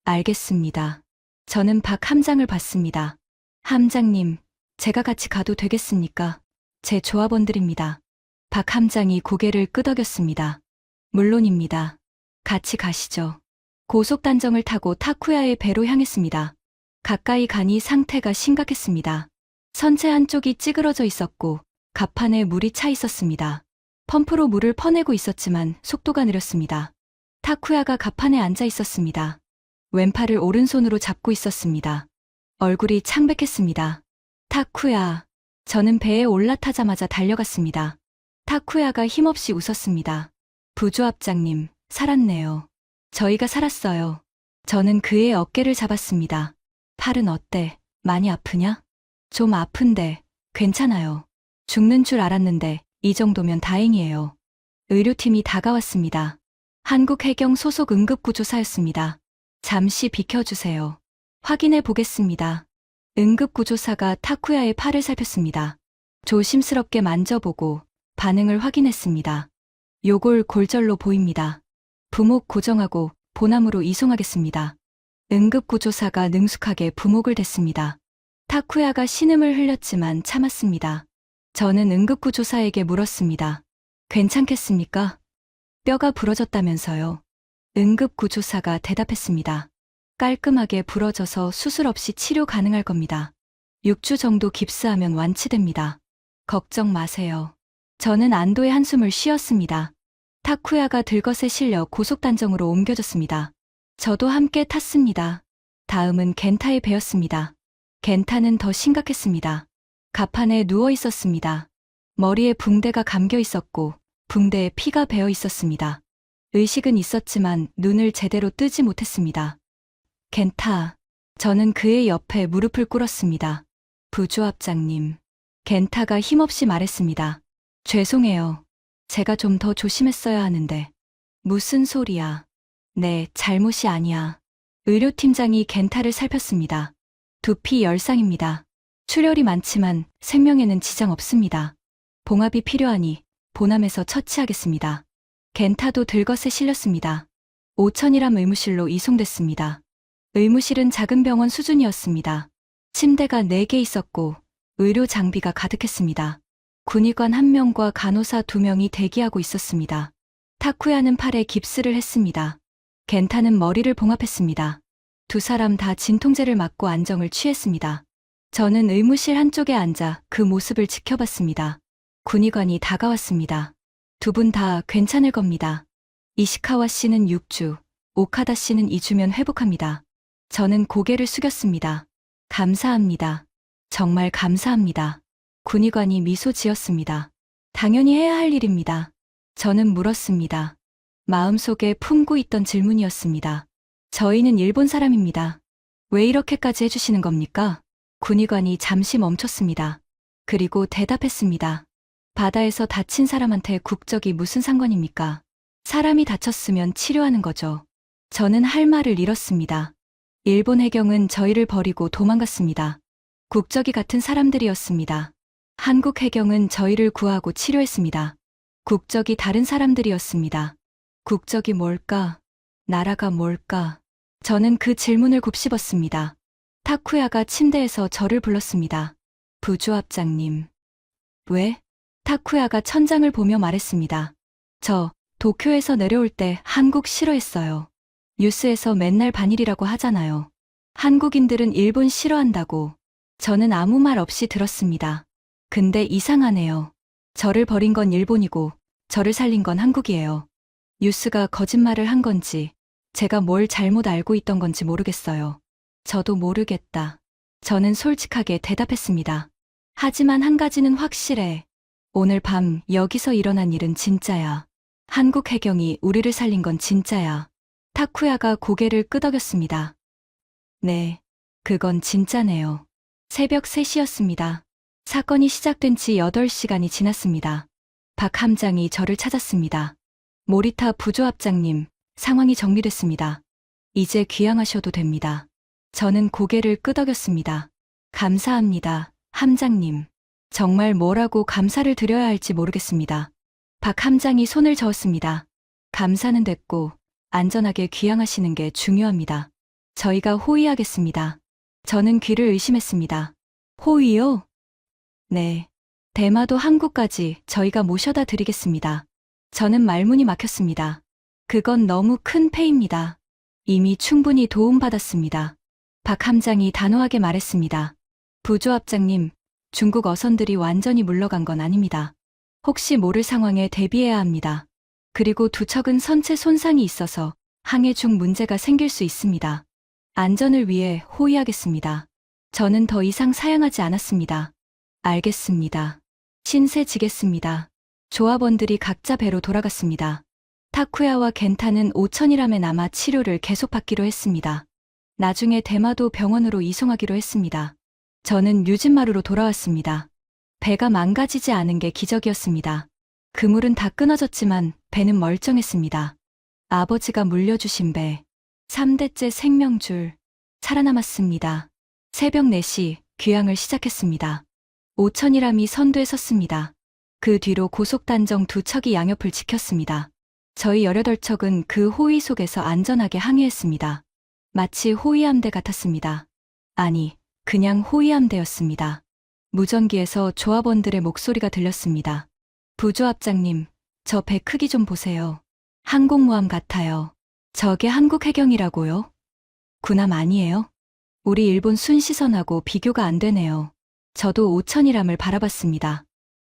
알겠습니다. 저는 박 함장을 봤습니다. 함장님, 제가 같이 가도 되겠습니까? 제 조합원들입니다. 박 함장이 고개를 끄덕였습니다. 물론입니다. 같이 가시죠. 고속단정을 타고 타쿠야의 배로 향했습니다. 가까이 가니 상태가 심각했습니다. 선체 한쪽이 찌그러져 있었고 갑판에 물이 차 있었습니다. 펌프로 물을 퍼내고 있었지만 속도가 느렸습니다. 타쿠야가 갑판에 앉아 있었습니다. 왼팔을 오른손으로 잡고 있었습니다. 얼굴이 창백했습니다. 타쿠야. 저는 배에 올라타자마자 달려갔습니다. 타쿠야가 힘없이 웃었습니다. 부조합장님, 살았네요. 저희가 살았어요. 저는 그의 어깨를 잡았습니다. 팔은 어때? 많이 아프냐? 좀 아픈데 괜찮아요. 죽는 줄 알았는데 이 정도면 다행이에요. 의료팀이 다가왔습니다. 한국해경 소속 응급구조사였습니다. 잠시 비켜주세요. 확인해 보겠습니다. 응급구조사가 타쿠야의 팔을 살폈습니다. 조심스럽게 만져보고 반응을 확인했습니다. 요골 골절로 보입니다. 부목 고정하고 보남으로 이송하겠습니다. 응급구조사가 능숙하게 부목을 댔습니다. 타쿠야가 신음을 흘렸지만 참았습니다. 저는 응급구조사에게 물었습니다. 괜찮겠습니까? 뼈가 부러졌다면서요. 응급구조사가 대답했습니다. 깔끔하게 부러져서 수술 없이 치료 가능할 겁니다. 6주 정도 깁스하면 완치됩니다. 걱정 마세요. 저는 안도의 한숨을 쉬었습니다. 타쿠야가 들것에 실려 고속단정으로 옮겨졌습니다. 저도 함께 탔습니다. 다음은 겐타의 배였습니다. 겐타는 더 심각했습니다. 갑판에 누워 있었습니다. 머리에 붕대가 감겨 있었고 붕대에 피가 배어 있었습니다. 의식은 있었지만 눈을 제대로 뜨지 못했습니다. 겐타. 저는 그의 옆에 무릎을 꿇었습니다. 부조합장님. 겐타가 힘없이 말했습니다. 죄송해요. 제가 좀 더 조심했어야 하는데. 무슨 소리야. 네, 잘못이 아니야. 의료팀장이 겐타를 살폈습니다. 두피 열상입니다. 출혈이 많지만 생명에는 지장 없습니다. 봉합이 필요하니 보남에서 처치하겠습니다. 겐타도 들것에 실렸습니다. 5천이람 의무실로 이송됐습니다. 의무실은 작은 병원 수준이었습니다. 침대가 4개 있었고 의료 장비가 가득했습니다. 군의관 1명과 간호사 2명이 대기하고 있었습니다. 타쿠야는 팔에 깁스를 했습니다. 겐타는 머리를 봉합했습니다. 두 사람 다 진통제를 맞고 안정을 취했습니다. 저는 의무실 한쪽에 앉아 그 모습을 지켜봤습니다. 군의관이 다가왔습니다. 두 분 다 괜찮을 겁니다. 이시카와 씨는 6주, 오카다 씨는 2주면 회복합니다. 저는 고개를 숙였습니다. 감사합니다. 정말 감사합니다. 군의관이 미소 지었습니다. 당연히 해야 할 일입니다. 저는 물었습니다. 마음속에 품고 있던 질문이었습니다. 저희는 일본 사람입니다. 왜 이렇게까지 해주시는 겁니까? 군의관이 잠시 멈췄습니다. 그리고 대답했습니다. 바다에서 다친 사람한테 국적이 무슨 상관입니까? 사람이 다쳤으면 치료하는 거죠. 저는 할 말을 잃었습니다. 일본 해경은 저희를 버리고 도망갔습니다. 국적이 같은 사람들이었습니다. 한국 해경은 저희를 구하고 치료했습니다. 국적이 다른 사람들이었습니다. 국적이 뭘까? 나라가 뭘까? 저는 그 질문을 곱씹었습니다. 타쿠야가 침대에서 저를 불렀습니다. 부조합장님. 왜? 타쿠야가 천장을 보며 말했습니다. 저 도쿄에서 내려올 때 한국 싫어했어요. 뉴스에서 맨날 반일이라고 하잖아요. 한국인들은 일본 싫어한다고. 저는 아무 말 없이 들었습니다. 근데 이상하네요. 저를 버린 건 일본이고 저를 살린 건 한국이에요. 뉴스가 거짓말을 한 건지 제가 뭘 잘못 알고 있던 건지 모르겠어요. 저도 모르겠다. 저는 솔직하게 대답했습니다. 하지만 한 가지는 확실해. 오늘 밤 여기서 일어난 일은 진짜야. 한국 해경이 우리를 살린 건 진짜야. 타쿠야가 고개를 끄덕였습니다. 네, 그건 진짜네요. 새벽 3시였습니다. 사건이 시작된 지 8시간이 지났습니다. 박 함장이 저를 찾았습니다. 모리타 부조합장님, 상황이 정리됐습니다. 이제 귀향하셔도 됩니다. 저는 고개를 끄덕였습니다. 감사합니다, 함장님. 정말 뭐라고 감사를 드려야 할지 모르겠습니다. 박 함장이 손을 저었습니다. 감사는 됐고 안전하게 귀향하시는 게 중요합니다. 저희가 호위하겠습니다. 저는 귀를 의심했습니다. 호위요? 네. 대마도 항구까지 저희가 모셔다 드리겠습니다. 저는 말문이 막혔습니다. 그건 너무 큰 패입니다. 이미 충분히 도움받았습니다. 박 함장이 단호하게 말했습니다. 부조합장님, 중국 어선들이 완전히 물러간 건 아닙니다. 혹시 모를 상황에 대비해야 합니다. 그리고 두 척은 선체 손상이 있어서 항해 중 문제가 생길 수 있습니다. 안전을 위해 호위하겠습니다. 저는 더 이상 사양하지 않았습니다. 알겠습니다. 신세 지겠습니다. 조합원들이 각자 배로 돌아갔습니다. 타쿠야와 겐타는 오천이람에 남아 치료를 계속받기로 했습니다. 나중에 대마도 병원으로 이송하기로 했습니다. 저는 유진마루로 돌아왔습니다. 배가 망가지지 않은 게 기적이었습니다. 그물은 다 끊어졌지만 배는 멀쩡했습니다. 아버지가 물려주신 배, 3대째 생명줄, 살아남았습니다. 새벽 4시 귀향을 시작했습니다. 오천이람이 선두에 섰습니다. 그 뒤로 고속단정 2척이 양옆을 지켰습니다. 저희 18척은 그 호위 속에서 안전하게 항해했습니다. 마치 호위함대 같았습니다. 아니, 그냥 호위함대였습니다. 무전기에서 조합원들의 목소리가 들렸습니다. 부조합장님, 저 배 크기 좀 보세요. 항공모함 같아요. 저게 한국 해경이라고요? 군함 아니에요? 우리 일본 순시선하고 비교가 안 되네요. 저도 오천이람을 바라봤습니다.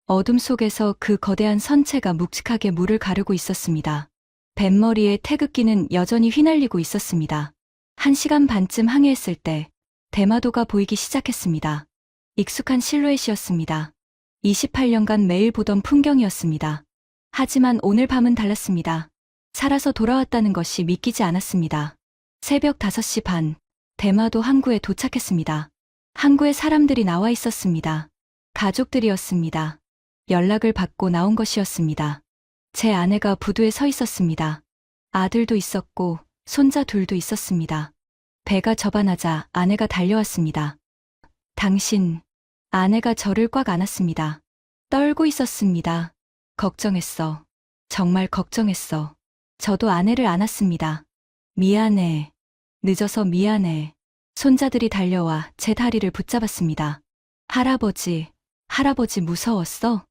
어둠 속에서 그 거대한 선체가 묵직하게 물을 가르고 있었습니다. 뱃머리에 태극기는 여전히 휘날리고 있었습니다. 1시간 반쯤 항해했을 때 대마도가 보이기 시작했습니다. 익숙한 실루엣이었습니다. 28년간 매일 보던 풍경이었습니다. 하지만 오늘 밤은 달랐습니다. 살아서 돌아왔다는 것이 믿기지 않았습니다. 새벽 5시 반, 대마도 항구에 도착했습니다. 항구에 사람들이 나와 있었습니다. 가족들이었습니다. 연락을 받고 나온 것이었습니다. 제 아내가 부두에 서 있었습니다. 아들도 있었고 손자 둘도 있었습니다. 배가 접안하자 아내가 달려왔습니다. 당신, 아내가 저를 꽉 안았습니다. 떨고 있었습니다. 걱정했어. 정말 걱정했어. 저도 아내를 안았습니다. 미안해. 늦어서 미안해. 손자들이 달려와 제 다리를 붙잡았습니다. 할아버지, 할아버지 무서웠어?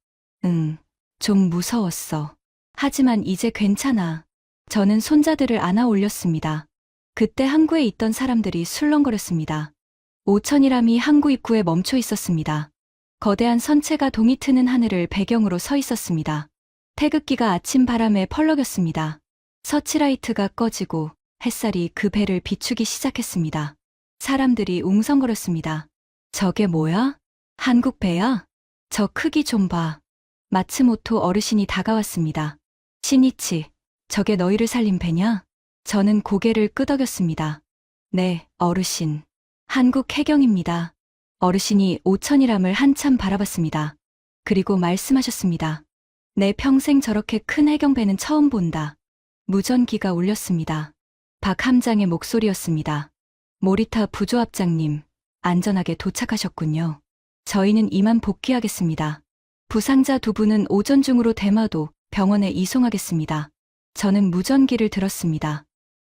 응, 좀 무서웠어. 하지만 이제 괜찮아. 저는 손자들을 안아 올렸습니다. 그때 항구에 있던 사람들이 술렁거렸습니다. 오천이람이 항구 입구에 멈춰 있었습니다. 거대한 선체가 동이 트는 하늘을 배경으로 서 있었습니다. 태극기가 아침 바람에 펄럭였습니다. 서치라이트가 꺼지고 햇살이 그 배를 비추기 시작했습니다. 사람들이 웅성거렸습니다. 저게 뭐야? 한국 배야? 저 크기 좀 봐. 마츠모토 어르신이 다가왔습니다. 신이치, 저게 너희를 살린 배냐? 저는 고개를 끄덕였습니다. 네, 어르신. 한국 해경입니다. 어르신이 오천이람을 한참 바라봤습니다. 그리고 말씀하셨습니다. 내 평생 저렇게 큰 해경배는 처음 본다. 무전기가 울렸습니다. 박 함장의 목소리였습니다. 모리타 부조합장님, 안전하게 도착하셨군요. 저희는 이만 복귀하겠습니다. 부상자 2분은 오전 중으로 대마도 병원에 이송하겠습니다. 저는 무전기를 들었습니다.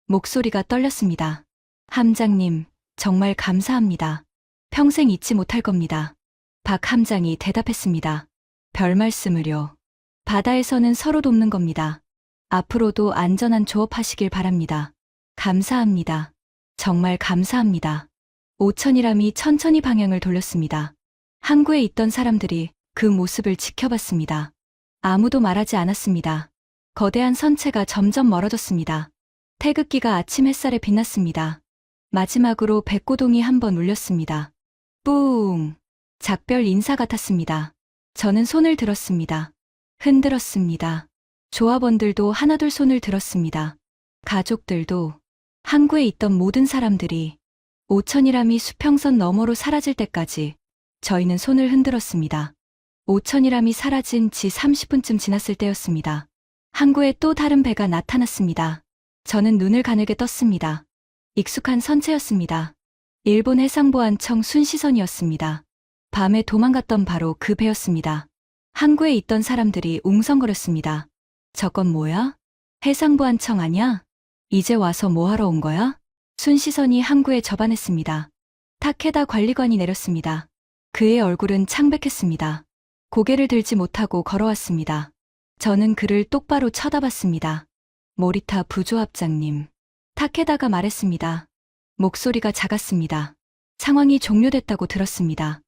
목소리가 떨렸습니다. 함장님, 정말 감사합니다. 평생 잊지 못할 겁니다. 박 함장이 대답했습니다. 별 말씀을요. 바다에서는 서로 돕는 겁니다. 앞으로도 안전한 조업하시길 바랍니다. 감사합니다. 정말 감사합니다. 오천이람이 천천히 방향을 돌렸습니다. 항구에 있던 사람들이 그 모습을 지켜봤습니다. 아무도 말하지 않았습니다. 거대한 선체가 점점 멀어졌습니다. 태극기가 아침 햇살에 빛났습니다. 마지막으로 백고동이 한번 울렸습니다. 뿌웅! 작별 인사 같았습니다. 저는 손을 들었습니다. 흔들었습니다. 조합원들도 하나둘 손을 들었습니다. 가족들도, 항구에 있던 모든 사람들이 오천이람이 수평선 너머로 사라질 때까지 저희는 손을 흔들었습니다. 오천이람이 사라진 지 30분쯤 지났을 때였습니다. 항구에 또 다른 배가 나타났습니다. 저는 눈을 가늘게 떴습니다. 익숙한 선체였습니다. 일본 해상보안청 순시선이었습니다. 밤에 도망갔던 바로 그 배였습니다. 항구에 있던 사람들이 웅성거렸습니다. 저건 뭐야? 해상보안청 아냐? 이제 와서 뭐하러 온 거야? 순시선이 항구에 접안했습니다. 타케다 관리관이 내렸습니다. 그의 얼굴은 창백했습니다. 고개를 들지 못하고 걸어왔습니다. 저는 그를 똑바로 쳐다봤습니다. 모리타 부조합장님. 타케다가 말했습니다. 목소리가 작았습니다. 상황이 종료됐다고 들었습니다.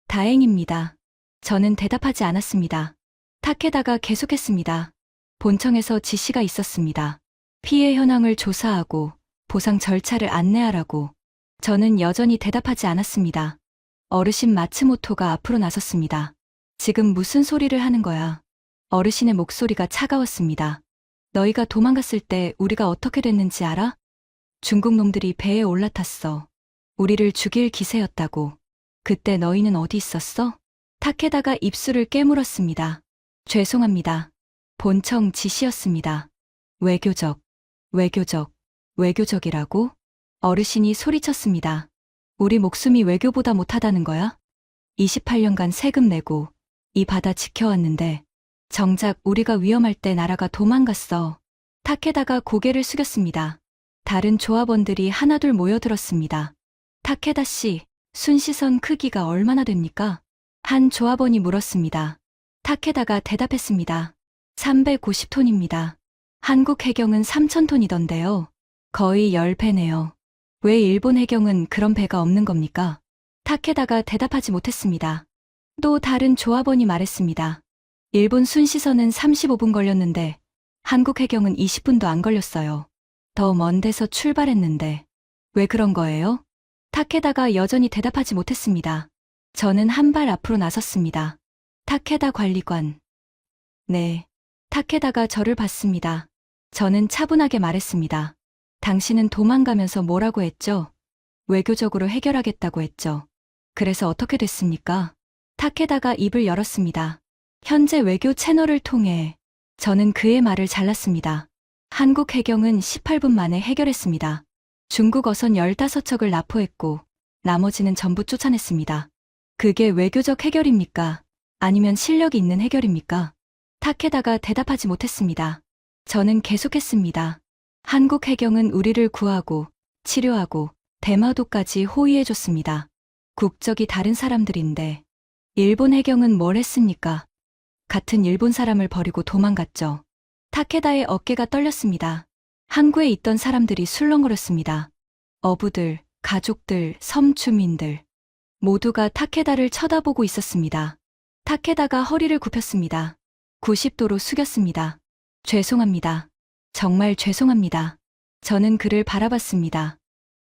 다행입니다. 저는 대답하지 않았습니다. 타케다가 계속했습니다. 본청에서 지시가 있었습니다. 피해 현황을 조사하고 보상 절차를 안내하라고. 저는 여전히 대답하지 않았습니다. 어르신 마츠모토가 앞으로 나섰습니다. 지금 무슨 소리를 하는 거야? 어르신의 목소리가 차가웠습니다. 너희가 도망갔을 때 우리가 어떻게 됐는지 알아? 중국 놈들이 배에 올라탔어. 우리를 죽일 기세였다고. 그때 너희는 어디 있었어? 타케다가 입술을 깨물었습니다. 죄송합니다. 본청 지시였습니다. 외교적, 외교적, 외교적이라고? 어르신이 소리쳤습니다. 우리 목숨이 외교보다 못하다는 거야? 28년간 세금 내고 이 바다 지켜왔는데 정작 우리가 위험할 때 나라가 도망갔어. 타케다가 고개를 숙였습니다. 다른 조합원들이 하나둘 모여들었습니다. 타케다 씨, 순시선 크기가 얼마나 됩니까? 한 조합원이 물었습니다. 타케다가 대답했습니다. 350톤입니다. 한국 해경은 3000톤이던데요. 거의 10배네요. 왜 일본 해경은 그런 배가 없는 겁니까? 타케다가 대답하지 못했습니다. 또 다른 조합원이 말했습니다. 일본 순시선은 35분 걸렸는데 한국 해경은 20분도 안 걸렸어요. 더 먼 데서 출발했는데 왜 그런 거예요? 타케다가 여전히 대답하지 못했습니다. 저는 한 발 앞으로 나섰습니다. 타케다 관리관. 네. 타케다가 저를 봤습니다. 저는 차분하게 말했습니다. 당신은 도망가면서 뭐라고 했죠? 외교적으로 해결하겠다고 했죠. 그래서 어떻게 됐습니까? 타케다가 입을 열었습니다. 현재 외교 채널을 통해 저는 그의 말을 잘랐습니다. 한국 해경은 18분 만에 해결했습니다. 중국 어선 15척을 납포했고 나머지는 전부 쫓아냈습니다. 그게 외교적 해결입니까? 아니면 실력이 있는 해결입니까? 타케다가 대답하지 못했습니다. 저는 계속했습니다. 한국 해경은 우리를 구하고 치료하고 대마도까지 호위해줬습니다. 국적이 다른 사람들인데 일본 해경은 뭘 했습니까? 같은 일본 사람을 버리고 도망갔죠. 타케다의 어깨가 떨렸습니다. 항구에 있던 사람들이 술렁거렸습니다. 어부들, 가족들, 섬 주민들 모두가 타케다를 쳐다보고 있었습니다. 타케다가 허리를 굽혔습니다. 90도로 숙였습니다. 죄송합니다. 정말 죄송합니다. 저는 그를 바라봤습니다.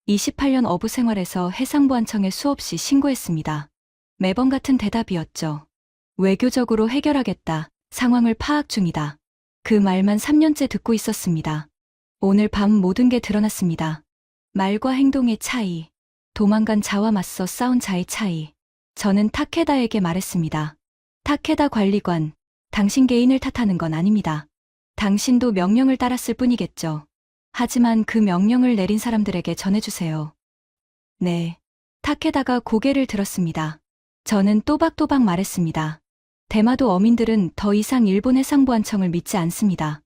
28년 어부 생활에서 해상보안청에 수없이 신고했습니다. 매번 같은 대답이었죠. 외교적으로 해결하겠다. 상황을 파악 중이다. 그 말만 3년째 듣고 있었습니다. 오늘 밤 모든 게 드러났습니다. 말과 행동의 차이, 도망간 자와 맞서 싸운 자의 차이. 저는 타케다에게 말했습니다. 타케다 관리관, 당신 개인을 탓하는 건 아닙니다. 당신도 명령을 따랐을 뿐이겠죠. 하지만 그 명령을 내린 사람들에게 전해주세요. 네. 타케다가 고개를 들었습니다. 저는 또박또박 말했습니다. 대마도 어민들은 더 이상 일본 해상보안청을 믿지 않습니다.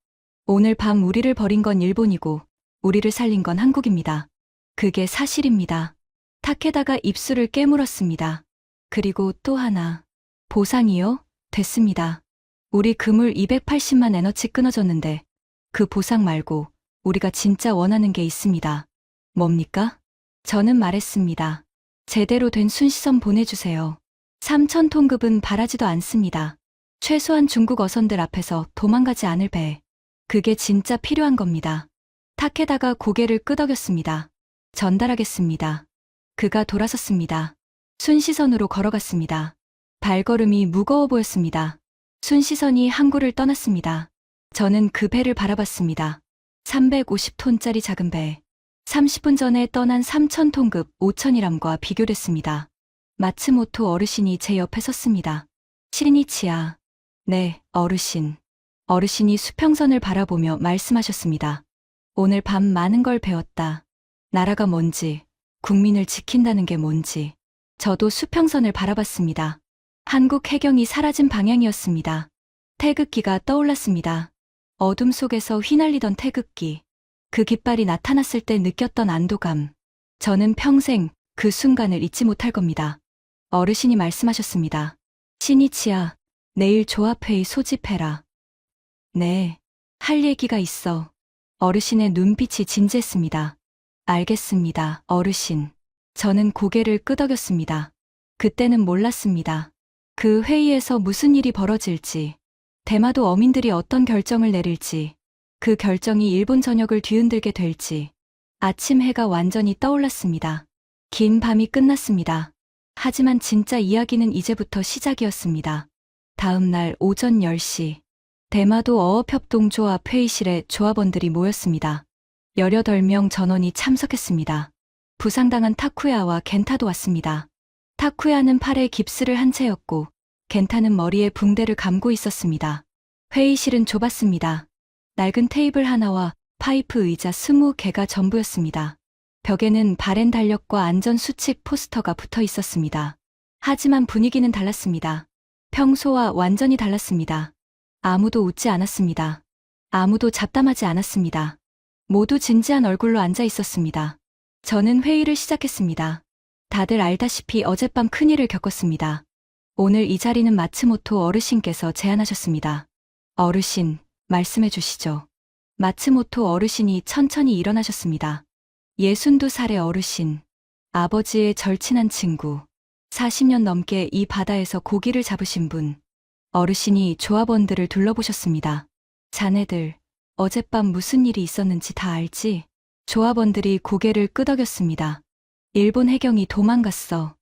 오늘 밤 우리를 버린 건 일본이고 우리를 살린 건 한국입니다. 그게 사실입니다. 타케다가 입술을 깨물었습니다. 그리고 또 하나. 보상이요? 됐습니다. 우리 그물 280만 에너치 끊어졌는데 그 보상 말고 우리가 진짜 원하는 게 있습니다. 뭡니까? 저는 말했습니다. 제대로 된 순시선 보내주세요. 3,000톤급은 바라지도 않습니다. 최소한 중국 어선들 앞에서 도망가지 않을 배. 그게 진짜 필요한 겁니다. 타케다가 고개를 끄덕였습니다. 전달하겠습니다. 그가 돌아섰습니다. 순시선으로 걸어갔습니다. 발걸음이 무거워 보였습니다. 순시선이 항구를 떠났습니다. 저는 그 배를 바라봤습니다. 350톤짜리 작은 배. 30분 전에 떠난 3,000톤급 5,000이람과 비교됐습니다. 마츠모토 어르신이 제 옆에 섰습니다. 시리니치야. 네, 어르신. 어르신이 수평선을 바라보며 말씀하셨습니다. 오늘 밤 많은 걸 배웠다. 나라가 뭔지, 국민을 지킨다는 게 뭔지. 저도 수평선을 바라봤습니다. 한국 해경이 사라진 방향이었습니다. 태극기가 떠올랐습니다. 어둠 속에서 휘날리던 태극기. 그 깃발이 나타났을 때 느꼈던 안도감. 저는 평생 그 순간을 잊지 못할 겁니다. 어르신이 말씀하셨습니다. 시니치야, 내일 조합회의 소집해라. 네, 할 얘기가 있어. 어르신의 눈빛이 진지했습니다. 알겠습니다, 어르신. 저는 고개를 끄덕였습니다. 그때는 몰랐습니다. 그 회의에서 무슨 일이 벌어질지, 대마도 어민들이 어떤 결정을 내릴지, 그 결정이 일본 전역을 뒤흔들게 될지. 아침 해가 완전히 떠올랐습니다. 긴 밤이 끝났습니다. 하지만 진짜 이야기는 이제부터 시작이었습니다. 다음 날 오전 10시, 대마도 어업협동조합 회의실에 조합원들이 모였습니다. 18명 전원이 참석했습니다. 부상당한 타쿠야와 겐타도 왔습니다. 타쿠야는 팔에 깁스를 한 채였고 겐타는 머리에 붕대를 감고 있었습니다. 회의실은 좁았습니다. 낡은 테이블 하나와 파이프 의자 20개가 전부였습니다. 벽에는 발행 달력과 안전 수칙 포스터가 붙어 있었습니다. 하지만 분위기는 달랐습니다. 평소와 완전히 달랐습니다. 아무도 웃지 않았습니다. 아무도 잡담하지 않았습니다. 모두 진지한 얼굴로 앉아 있었습니다. 저는 회의를 시작했습니다. 다들 알다시피 어젯밤 큰일을 겪었습니다. 오늘 이 자리는 마츠모토 어르신께서 제안하셨습니다. 어르신, 말씀해 주시죠. 마츠모토 어르신이 천천히 일어나셨습니다. 62살의 어르신, 아버지의 절친한 친구, 40년 넘게 이 바다에서 고기를 잡으신 분. 어르신이 조합원들을 둘러보셨습니다. 자네들, 어젯밤 무슨 일이 있었는지 다 알지? 조합원들이 고개를 끄덕였습니다. 일본 해경이 도망갔어.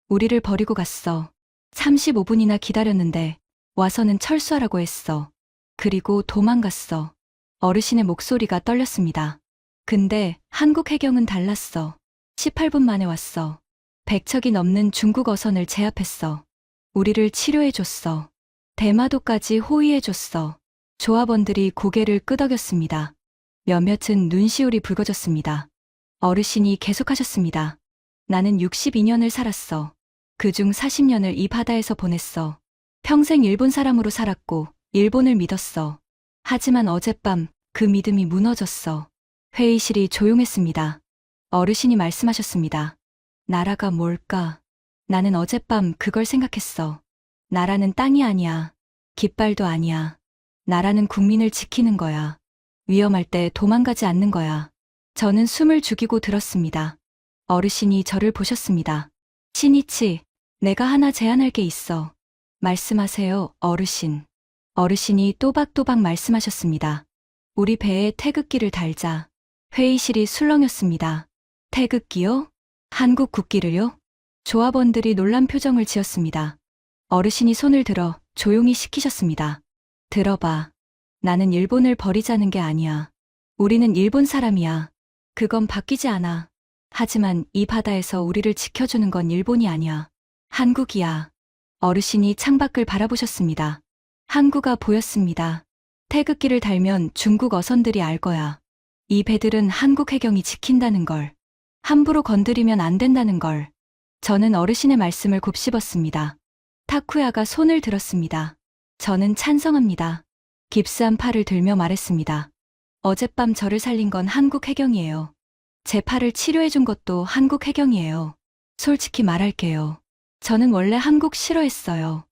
우리를 버리고 갔어. 35분이나 기다렸는데 와서는 철수하라고 했어. 그리고 도망갔어. 어르신의 목소리가 떨렸습니다. 근데 한국 해경은 달랐어. 18분 만에 왔어. 100척이 넘는 중국 어선을 제압했어. 우리를 치료해줬어. 대마도까지 호위해줬어. 조합원들이 고개를 끄덕였습니다. 몇몇은 눈시울이 붉어졌습니다. 어르신이 계속하셨습니다. 나는 62년을 살았어. 그중 40년을 이 바다에서 보냈어. 평생 일본 사람으로 살았고 일본을 믿었어. 하지만 어젯밤 그 믿음이 무너졌어. 회의실이 조용했습니다. 어르신이 말씀하셨습니다. 나라가 뭘까? 나는 어젯밤 그걸 생각했어. 나라는 땅이 아니야. 깃발도 아니야. 나라는 국민을 지키는 거야. 위험할 때 도망가지 않는 거야. 저는 숨을 죽이고 들었습니다. 어르신이 저를 보셨습니다. 신이치, 내가 하나 제안할 게 있어. 말씀하세요, 어르신. 어르신이 또박또박 말씀하셨습니다. 우리 배에 태극기를 달자. 회의실이 술렁였습니다. 태극기요? 한국 국기를요? 조합원들이 놀란 표정을 지었습니다. 어르신이 손을 들어 조용히 시키셨습니다. 들어봐. 나는 일본을 버리자는 게 아니야. 우리는 일본 사람이야. 그건 바뀌지 않아. 하지만 이 바다에서 우리를 지켜주는 건 일본이 아니야. 한국이야. 어르신이 창밖을 바라보셨습니다. 항구가 보였습니다. 태극기를 달면 중국 어선들이 알 거야. 이 배들은 한국 해경이 지킨다는 걸. 함부로 건드리면 안 된다는 걸. 저는 어르신의 말씀을 곱씹었습니다. 타쿠야가 손을 들었습니다. 저는 찬성합니다. 깁스한 팔을 들며 말했습니다. 어젯밤 저를 살린 건 한국 해경이에요. 제 팔을 치료해준 것도 한국 해경이에요. 솔직히 말할게요. 저는 원래 한국 싫어했어요.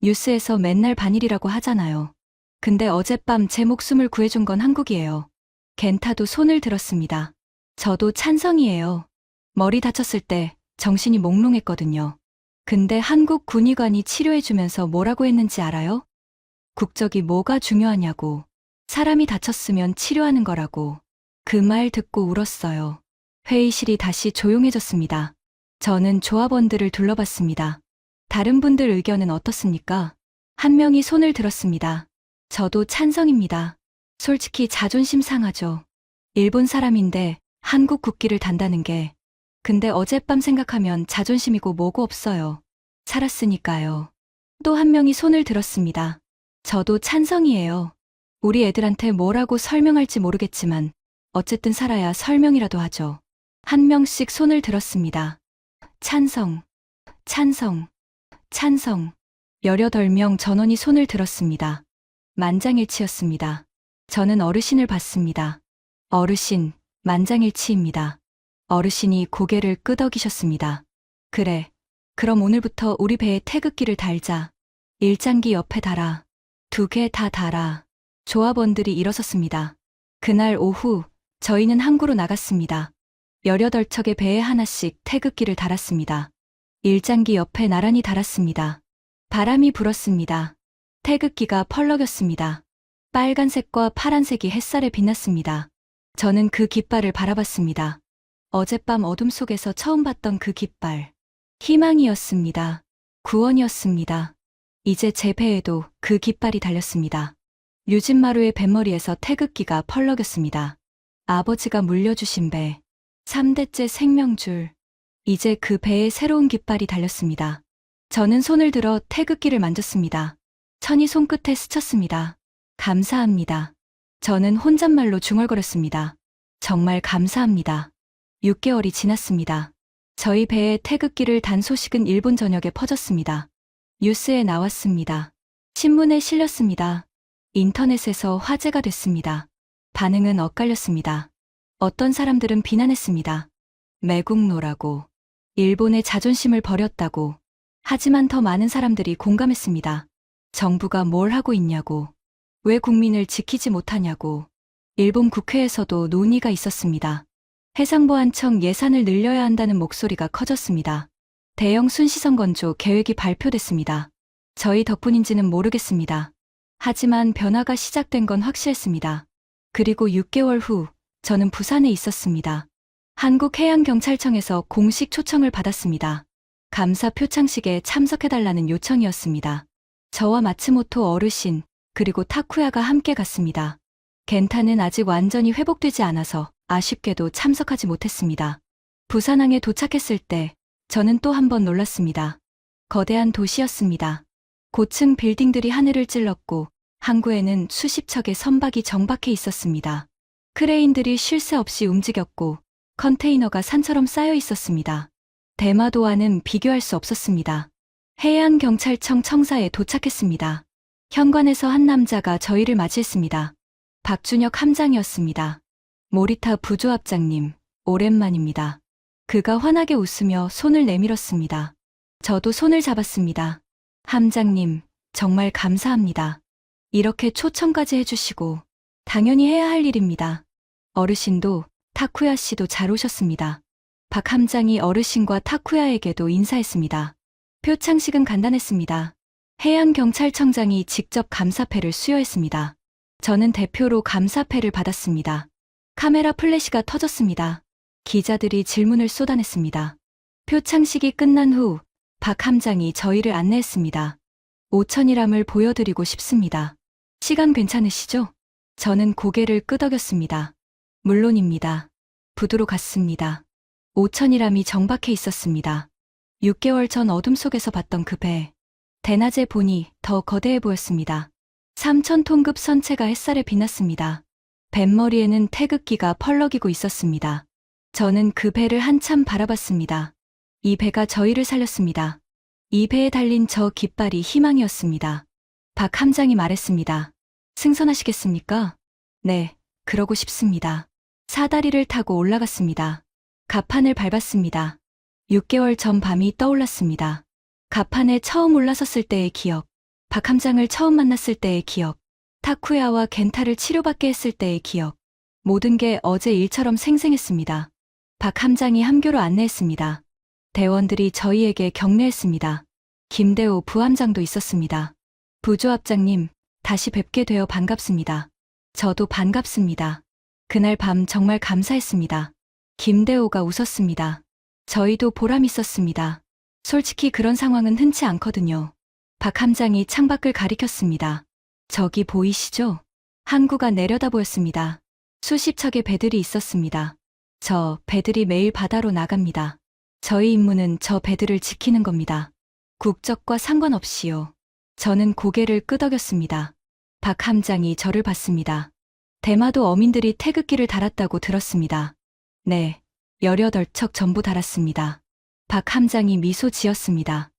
뉴스에서 맨날 반일이라고 하잖아요. 근데 어젯밤 제 목숨을 구해준 건 한국이에요. 겐타도 손을 들었습니다. 저도 찬성이에요. 머리 다쳤을 때 정신이 몽롱했거든요. 근데 한국 군의관이 치료해주면서 뭐라고 했는지 알아요? 국적이 뭐가 중요하냐고. 사람이 다쳤으면 치료하는 거라고. 그 말 듣고 울었어요. 회의실이 다시 조용해졌습니다. 저는 조합원들을 둘러봤습니다. 다른 분들 의견은 어떻습니까? 한 명이 손을 들었습니다. 저도 찬성입니다. 솔직히 자존심 상하죠. 일본 사람인데 한국 국기를 단다는 게. 근데 어젯밤 생각하면 자존심이고 뭐고 없어요. 살았으니까요. 또 한 명이 손을 들었습니다. 저도 찬성이에요. 우리 애들한테 뭐라고 설명할지 모르겠지만 어쨌든 살아야 설명이라도 하죠. 한 명씩 손을 들었습니다. 찬성, 찬성, 찬성. 18명 전원이 손을 들었습니다. 만장일치였습니다. 저는 어르신을 봤습니다. 어르신, 만장일치입니다. 어르신이 고개를 끄덕이셨습니다. 그래, 그럼 오늘부터 우리 배에 태극기를 달자. 일장기 옆에 달아. 2개 다 달아. 조합원들이 일어섰습니다. 그날 오후 저희는 항구로 나갔습니다. 18척의 배에 하나씩 태극기를 달았습니다. 일장기 옆에 나란히 달았습니다. 바람이 불었습니다. 태극기가 펄럭였습니다. 빨간색과 파란색이 햇살에 빛났습니다. 저는 그 깃발을 바라봤습니다. 어젯밤 어둠 속에서 처음 봤던 그 깃발. 희망이었습니다. 구원이었습니다. 이제 제 배에도 그 깃발이 달렸습니다. 류진마루의 뱃머리에서 태극기가 펄럭였습니다. 아버지가 물려주신 배. 3대째 생명줄. 이제 그 배에 새로운 깃발이 달렸습니다. 저는 손을 들어 태극기를 만졌습니다. 천이 손끝에 스쳤습니다. 감사합니다. 저는 혼잣말로 중얼거렸습니다. 정말 감사합니다. 6개월이 지났습니다. 저희 배에 태극기를 단 소식은 일본 전역에 퍼졌습니다. 뉴스에 나왔습니다. 신문에 실렸습니다. 인터넷에서 화제가 됐습니다. 반응은 엇갈렸습니다. 어떤 사람들은 비난했습니다. 매국노라고. 일본의 자존심을 버렸다고. 하지만 더 많은 사람들이 공감했습니다. 정부가 뭘 하고 있냐고. 왜 국민을 지키지 못하냐고. 일본 국회에서도 논의가 있었습니다. 해상보안청 예산을 늘려야 한다는 목소리가 커졌습니다. 대형 순시선 건조 계획이 발표됐습니다. 저희 덕분인지는 모르겠습니다. 하지만 변화가 시작된 건 확실했습니다. 그리고 6개월 후 저는 부산에 있었습니다. 한국해양경찰청에서 공식 초청을 받았습니다. 감사 표창식에 참석해달라는 요청이었습니다. 저와 마츠모토 어르신, 그리고 타쿠야가 함께 갔습니다. 겐타는 아직 완전히 회복되지 않아서 아쉽게도 참석하지 못했습니다. 부산항에 도착했을 때 저는 또 한 번 놀랐습니다. 거대한 도시였습니다. 고층 빌딩들이 하늘을 찔렀고 항구에는 수십 척의 선박이 정박해 있었습니다. 크레인들이 쉴 새 없이 움직였고 컨테이너가 산처럼 쌓여 있었습니다. 대마도와는 비교할 수 없었습니다. 해양경찰청 청사에 도착했습니다. 현관에서 한 남자가 저희를 맞이했습니다. 박준혁 함장이었습니다. 모리타 부조합장님, 오랜만입니다. 그가 환하게 웃으며 손을 내밀었습니다. 저도 손을 잡았습니다. 함장님, 정말 감사합니다. 이렇게 초청까지 해주시고 당연히 해야 할 일입니다. 어르신도 타쿠야 씨도 잘 오셨습니다. 박 함장이 어르신과 타쿠야에게도 인사했습니다. 표창식은 간단했습니다. 해양경찰청장이 직접 감사패를 수여했습니다. 저는 대표로 감사패를 받았습니다. 카메라 플래시가 터졌습니다. 기자들이 질문을 쏟아냈습니다. 표창식이 끝난 후 박 함장이 저희를 안내했습니다. 5천이람을 보여드리고 싶습니다. 시간 괜찮으시죠? 저는 고개를 끄덕였습니다. 물론입니다. 부두로 갔습니다. 5천이람이 정박해 있었습니다. 6개월 전 어둠 속에서 봤던 그 배. 대낮에 보니 더 거대해 보였습니다. 3,000톤급 선체가 햇살에 빛났습니다. 뱃머리에는 태극기가 펄럭이고 있었습니다. 저는 그 배를 한참 바라봤습니다. 이 배가 저희를 살렸습니다. 이 배에 달린 저 깃발이 희망이었습니다. 박 함장이 말했습니다. 승선하시겠습니까? 네, 그러고 싶습니다. 사다리를 타고 올라갔습니다. 갑판을 밟았습니다. 6개월 전 밤이 떠올랐습니다. 갑판에 처음 올라섰을 때의 기억, 박 함장을 처음 만났을 때의 기억, 타쿠야와 겐타를 치료받게 했을 때의 기억, 모든 게 어제 일처럼 생생했습니다. 박 함장이 함교로 안내했습니다. 대원들이 저희에게 격려했습니다. 김대호 부함장도 있었습니다. 부조합장님, 다시 뵙게 되어 반갑습니다. 저도 반갑습니다. 그날 밤 정말 감사했습니다. 김대호가 웃었습니다. 저희도 보람 있었습니다. 솔직히 그런 상황은 흔치 않거든요. 박 함장이 창밖을 가리켰습니다. 저기 보이시죠? 항구가 내려다 보였습니다. 수십 척의 배들이 있었습니다. 저 배들이 매일 바다로 나갑니다. 저희 임무는 저 배들을 지키는 겁니다. 국적과 상관없이요. 저는 고개를 끄덕였습니다. 박 함장이 저를 봤습니다. 대마도 어민들이 태극기를 달았다고 들었습니다. 네, 18척 전부 달았습니다. 박 함장이 미소 지었습니다.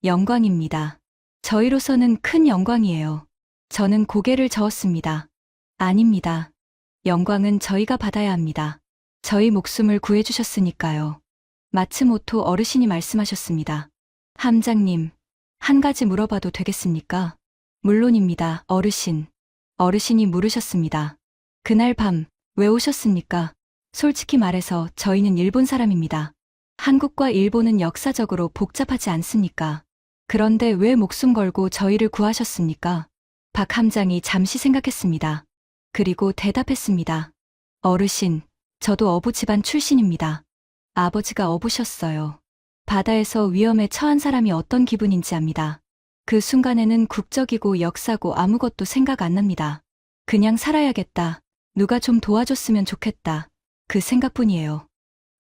영광입니다. 저희로서는 큰 영광이에요. 저는 고개를 저었습니다. 아닙니다. 영광은 저희가 받아야 합니다. 저희 목숨을 구해주셨으니까요. 마츠모토 어르신이 말씀하셨습니다. 함장님, 한 가지 물어봐도 되겠습니까? 물론입니다, 어르신. 어르신이 물으셨습니다. 그날 밤, 왜 오셨습니까? 솔직히 말해서 저희는 일본 사람입니다. 한국과 일본은 역사적으로 복잡하지 않습니까? 그런데 왜 목숨 걸고 저희를 구하셨습니까? 박 함장이 잠시 생각했습니다. 그리고 대답했습니다. 어르신, 저도 어부 집안 출신입니다. 아버지가 어부셨어요. 바다에서 위험에 처한 사람이 어떤 기분인지 압니다. 그 순간에는 국적이고 역사고 아무것도 생각 안 납니다. 그냥 살아야겠다. 누가 좀 도와줬으면 좋겠다. 그 생각뿐이에요.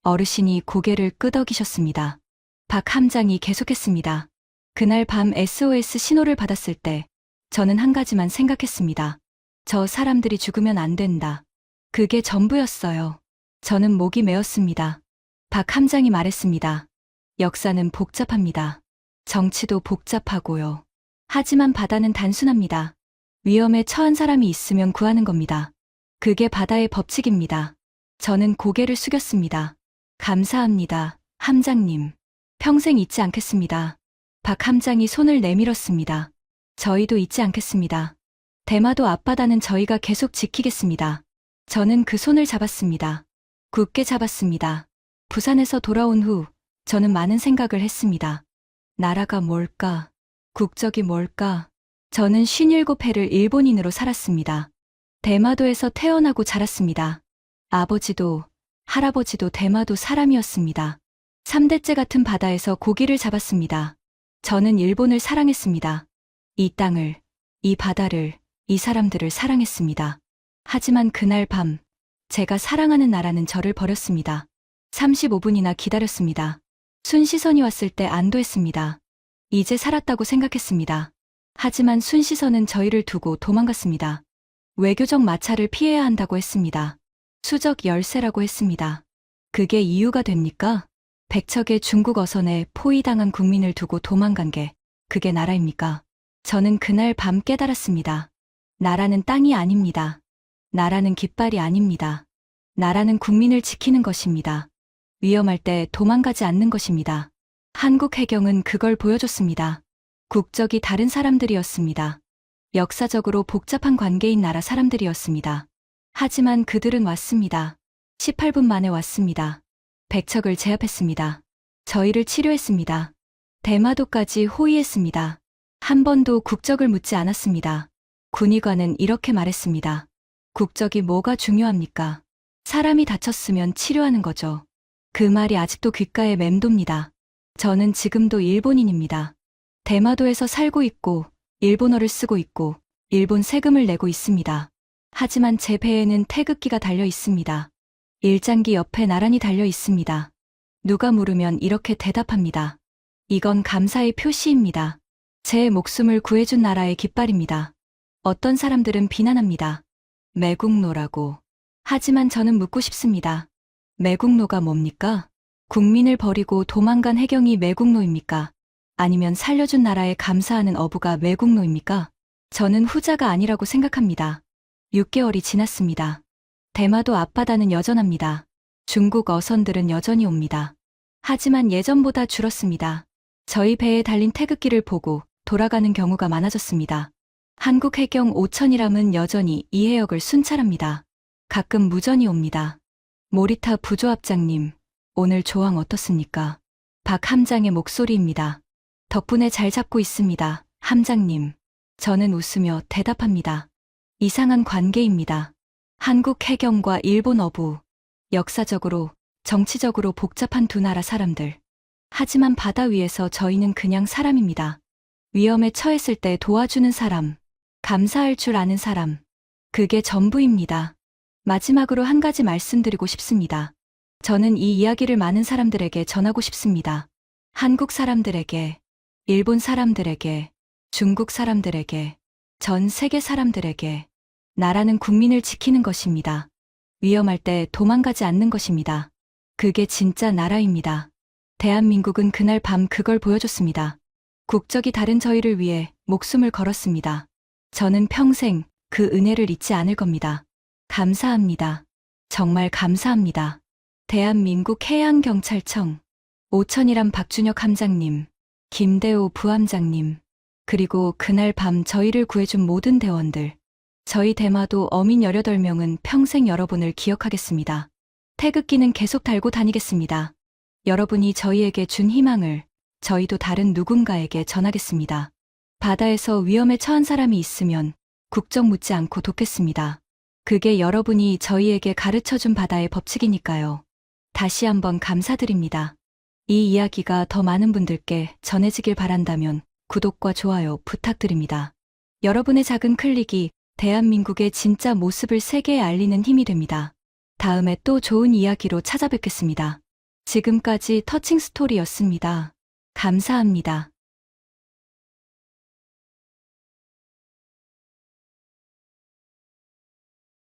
어르신이 고개를 끄덕이셨습니다. 박 함장이 계속했습니다. 그날 밤 SOS 신호를 받았을 때 저는 한 가지만 생각했습니다. 저 사람들이 죽으면 안 된다. 그게 전부였어요. 저는 목이 메었습니다. 박 함장이 말했습니다. 역사는 복잡합니다. 정치도 복잡하고요. 하지만 바다는 단순합니다. 위험에 처한 사람이 있으면 구하는 겁니다. 그게 바다의 법칙입니다. 저는 고개를 숙였습니다. 감사합니다, 함장님. 평생 잊지 않겠습니다. 박 함장이 손을 내밀었습니다. 저희도 잊지 않겠습니다. 대마도 앞바다는 저희가 계속 지키겠습니다. 저는 그 손을 잡았습니다. 굳게 잡았습니다. 부산에서 돌아온 후 저는 많은 생각을 했습니다. 나라가 뭘까? 국적이 뭘까? 저는 57해를 일본인으로 살았습니다. 대마도에서 태어나고 자랐습니다. 아버지도 할아버지도 대마도 사람이었습니다. 3대째 같은 바다에서 고기를 잡았습니다. 저는 일본을 사랑했습니다. 이 땅을, 이 바다를, 이 사람들을 사랑했습니다. 하지만 그날 밤, 제가 사랑하는 나라는 저를 버렸습니다. 35분이나 기다렸습니다. 순시선이 왔을 때 안도했습니다. 이제 살았다고 생각했습니다. 하지만 순시선은 저희를 두고 도망갔습니다. 외교적 마찰을 피해야 한다고 했습니다. 수적 열세라고 했습니다. 그게 이유가 됩니까? 백척의 중국 어선에 포위당한 국민을 두고 도망간 게 그게 나라입니까? 저는 그날 밤 깨달았습니다. 나라는 땅이 아닙니다. 나라는 깃발이 아닙니다. 나라는 국민을 지키는 것입니다. 위험할 때 도망가지 않는 것입니다. 한국 해경은 그걸 보여줬습니다. 국적이 다른 사람들이었습니다. 역사적으로 복잡한 관계인 나라 사람들이었습니다. 하지만 그들은 왔습니다. 18분 만에 왔습니다. 백척을 제압했습니다. 저희를 치료했습니다. 대마도까지 호위했습니다. 한 번도 국적을 묻지 않았습니다. 군의관은 이렇게 말했습니다. 국적이 뭐가 중요합니까? 사람이 다쳤으면 치료하는 거죠. 그 말이 아직도 귓가에 맴돕니다. 저는 지금도 일본인입니다. 대마도에서 살고 있고, 일본어를 쓰고 있고, 일본 세금을 내고 있습니다. 하지만 제 배에는 태극기가 달려 있습니다. 일장기 옆에 나란히 달려 있습니다. 누가 물으면 이렇게 대답합니다. 이건 감사의 표시입니다. 제 목숨을 구해준 나라의 깃발입니다. 어떤 사람들은 비난합니다. 매국노라고. 하지만 저는 묻고 싶습니다. 매국노가 뭡니까? 국민을 버리고 도망간 해경이 매국노입니까? 아니면 살려준 나라에 감사하는 어부가 매국노입니까? 저는 후자가 아니라고 생각합니다. 6개월이 지났습니다. 대마도 앞바다는 여전합니다. 중국 어선들은 여전히 옵니다. 하지만 예전보다 줄었습니다. 저희 배에 달린 태극기를 보고 돌아가는 경우가 많아졌습니다. 한국 해경 5천이람은 여전히 이 해역을 순찰합니다. 가끔 무전이 옵니다. 모리타 부조합장님, 오늘 조항 어떻습니까? 박 함장의 목소리입니다. 덕분에 잘 잡고 있습니다, 함장님. 저는 웃으며 대답합니다. 이상한 관계입니다. 한국 해경과 일본 어부, 역사적으로, 정치적으로 복잡한 두 나라 사람들. 하지만 바다 위에서 저희는 그냥 사람입니다. 위험에 처했을 때 도와주는 사람, 감사할 줄 아는 사람. 그게 전부입니다. 마지막으로 한 가지 말씀드리고 싶습니다. 저는 이 이야기를 많은 사람들에게 전하고 싶습니다. 한국 사람들에게, 일본 사람들에게, 중국 사람들에게, 전 세계 사람들에게. 나라는 국민을 지키는 것입니다. 위험할 때 도망가지 않는 것입니다. 그게 진짜 나라입니다. 대한민국은 그날 밤 그걸 보여줬습니다. 국적이 다른 저희를 위해 목숨을 걸었습니다. 저는 평생 그 은혜를 잊지 않을 겁니다. 감사합니다. 정말 감사합니다. 대한민국 해양경찰청 5천이람 박준혁 함장님, 김대호 부함장님, 그리고 그날 밤 저희를 구해준 모든 대원들, 저희 대마도 어민 18명은 평생 여러분을 기억하겠습니다. 태극기는 계속 달고 다니겠습니다. 여러분이 저희에게 준 희망을 저희도 다른 누군가에게 전하겠습니다. 바다에서 위험에 처한 사람이 있으면 국적 묻지 않고 돕겠습니다. 그게 여러분이 저희에게 가르쳐준 바다의 법칙이니까요. 다시 한번 감사드립니다. 이 이야기가 더 많은 분들께 전해지길 바란다면 구독과 좋아요 부탁드립니다. 여러분의 작은 클릭이 대한민국의 진짜 모습을 세계에 알리는 힘이 됩니다. 다음에 또 좋은 이야기로 찾아뵙겠습니다. 지금까지 터칭 스토리였습니다. 감사합니다.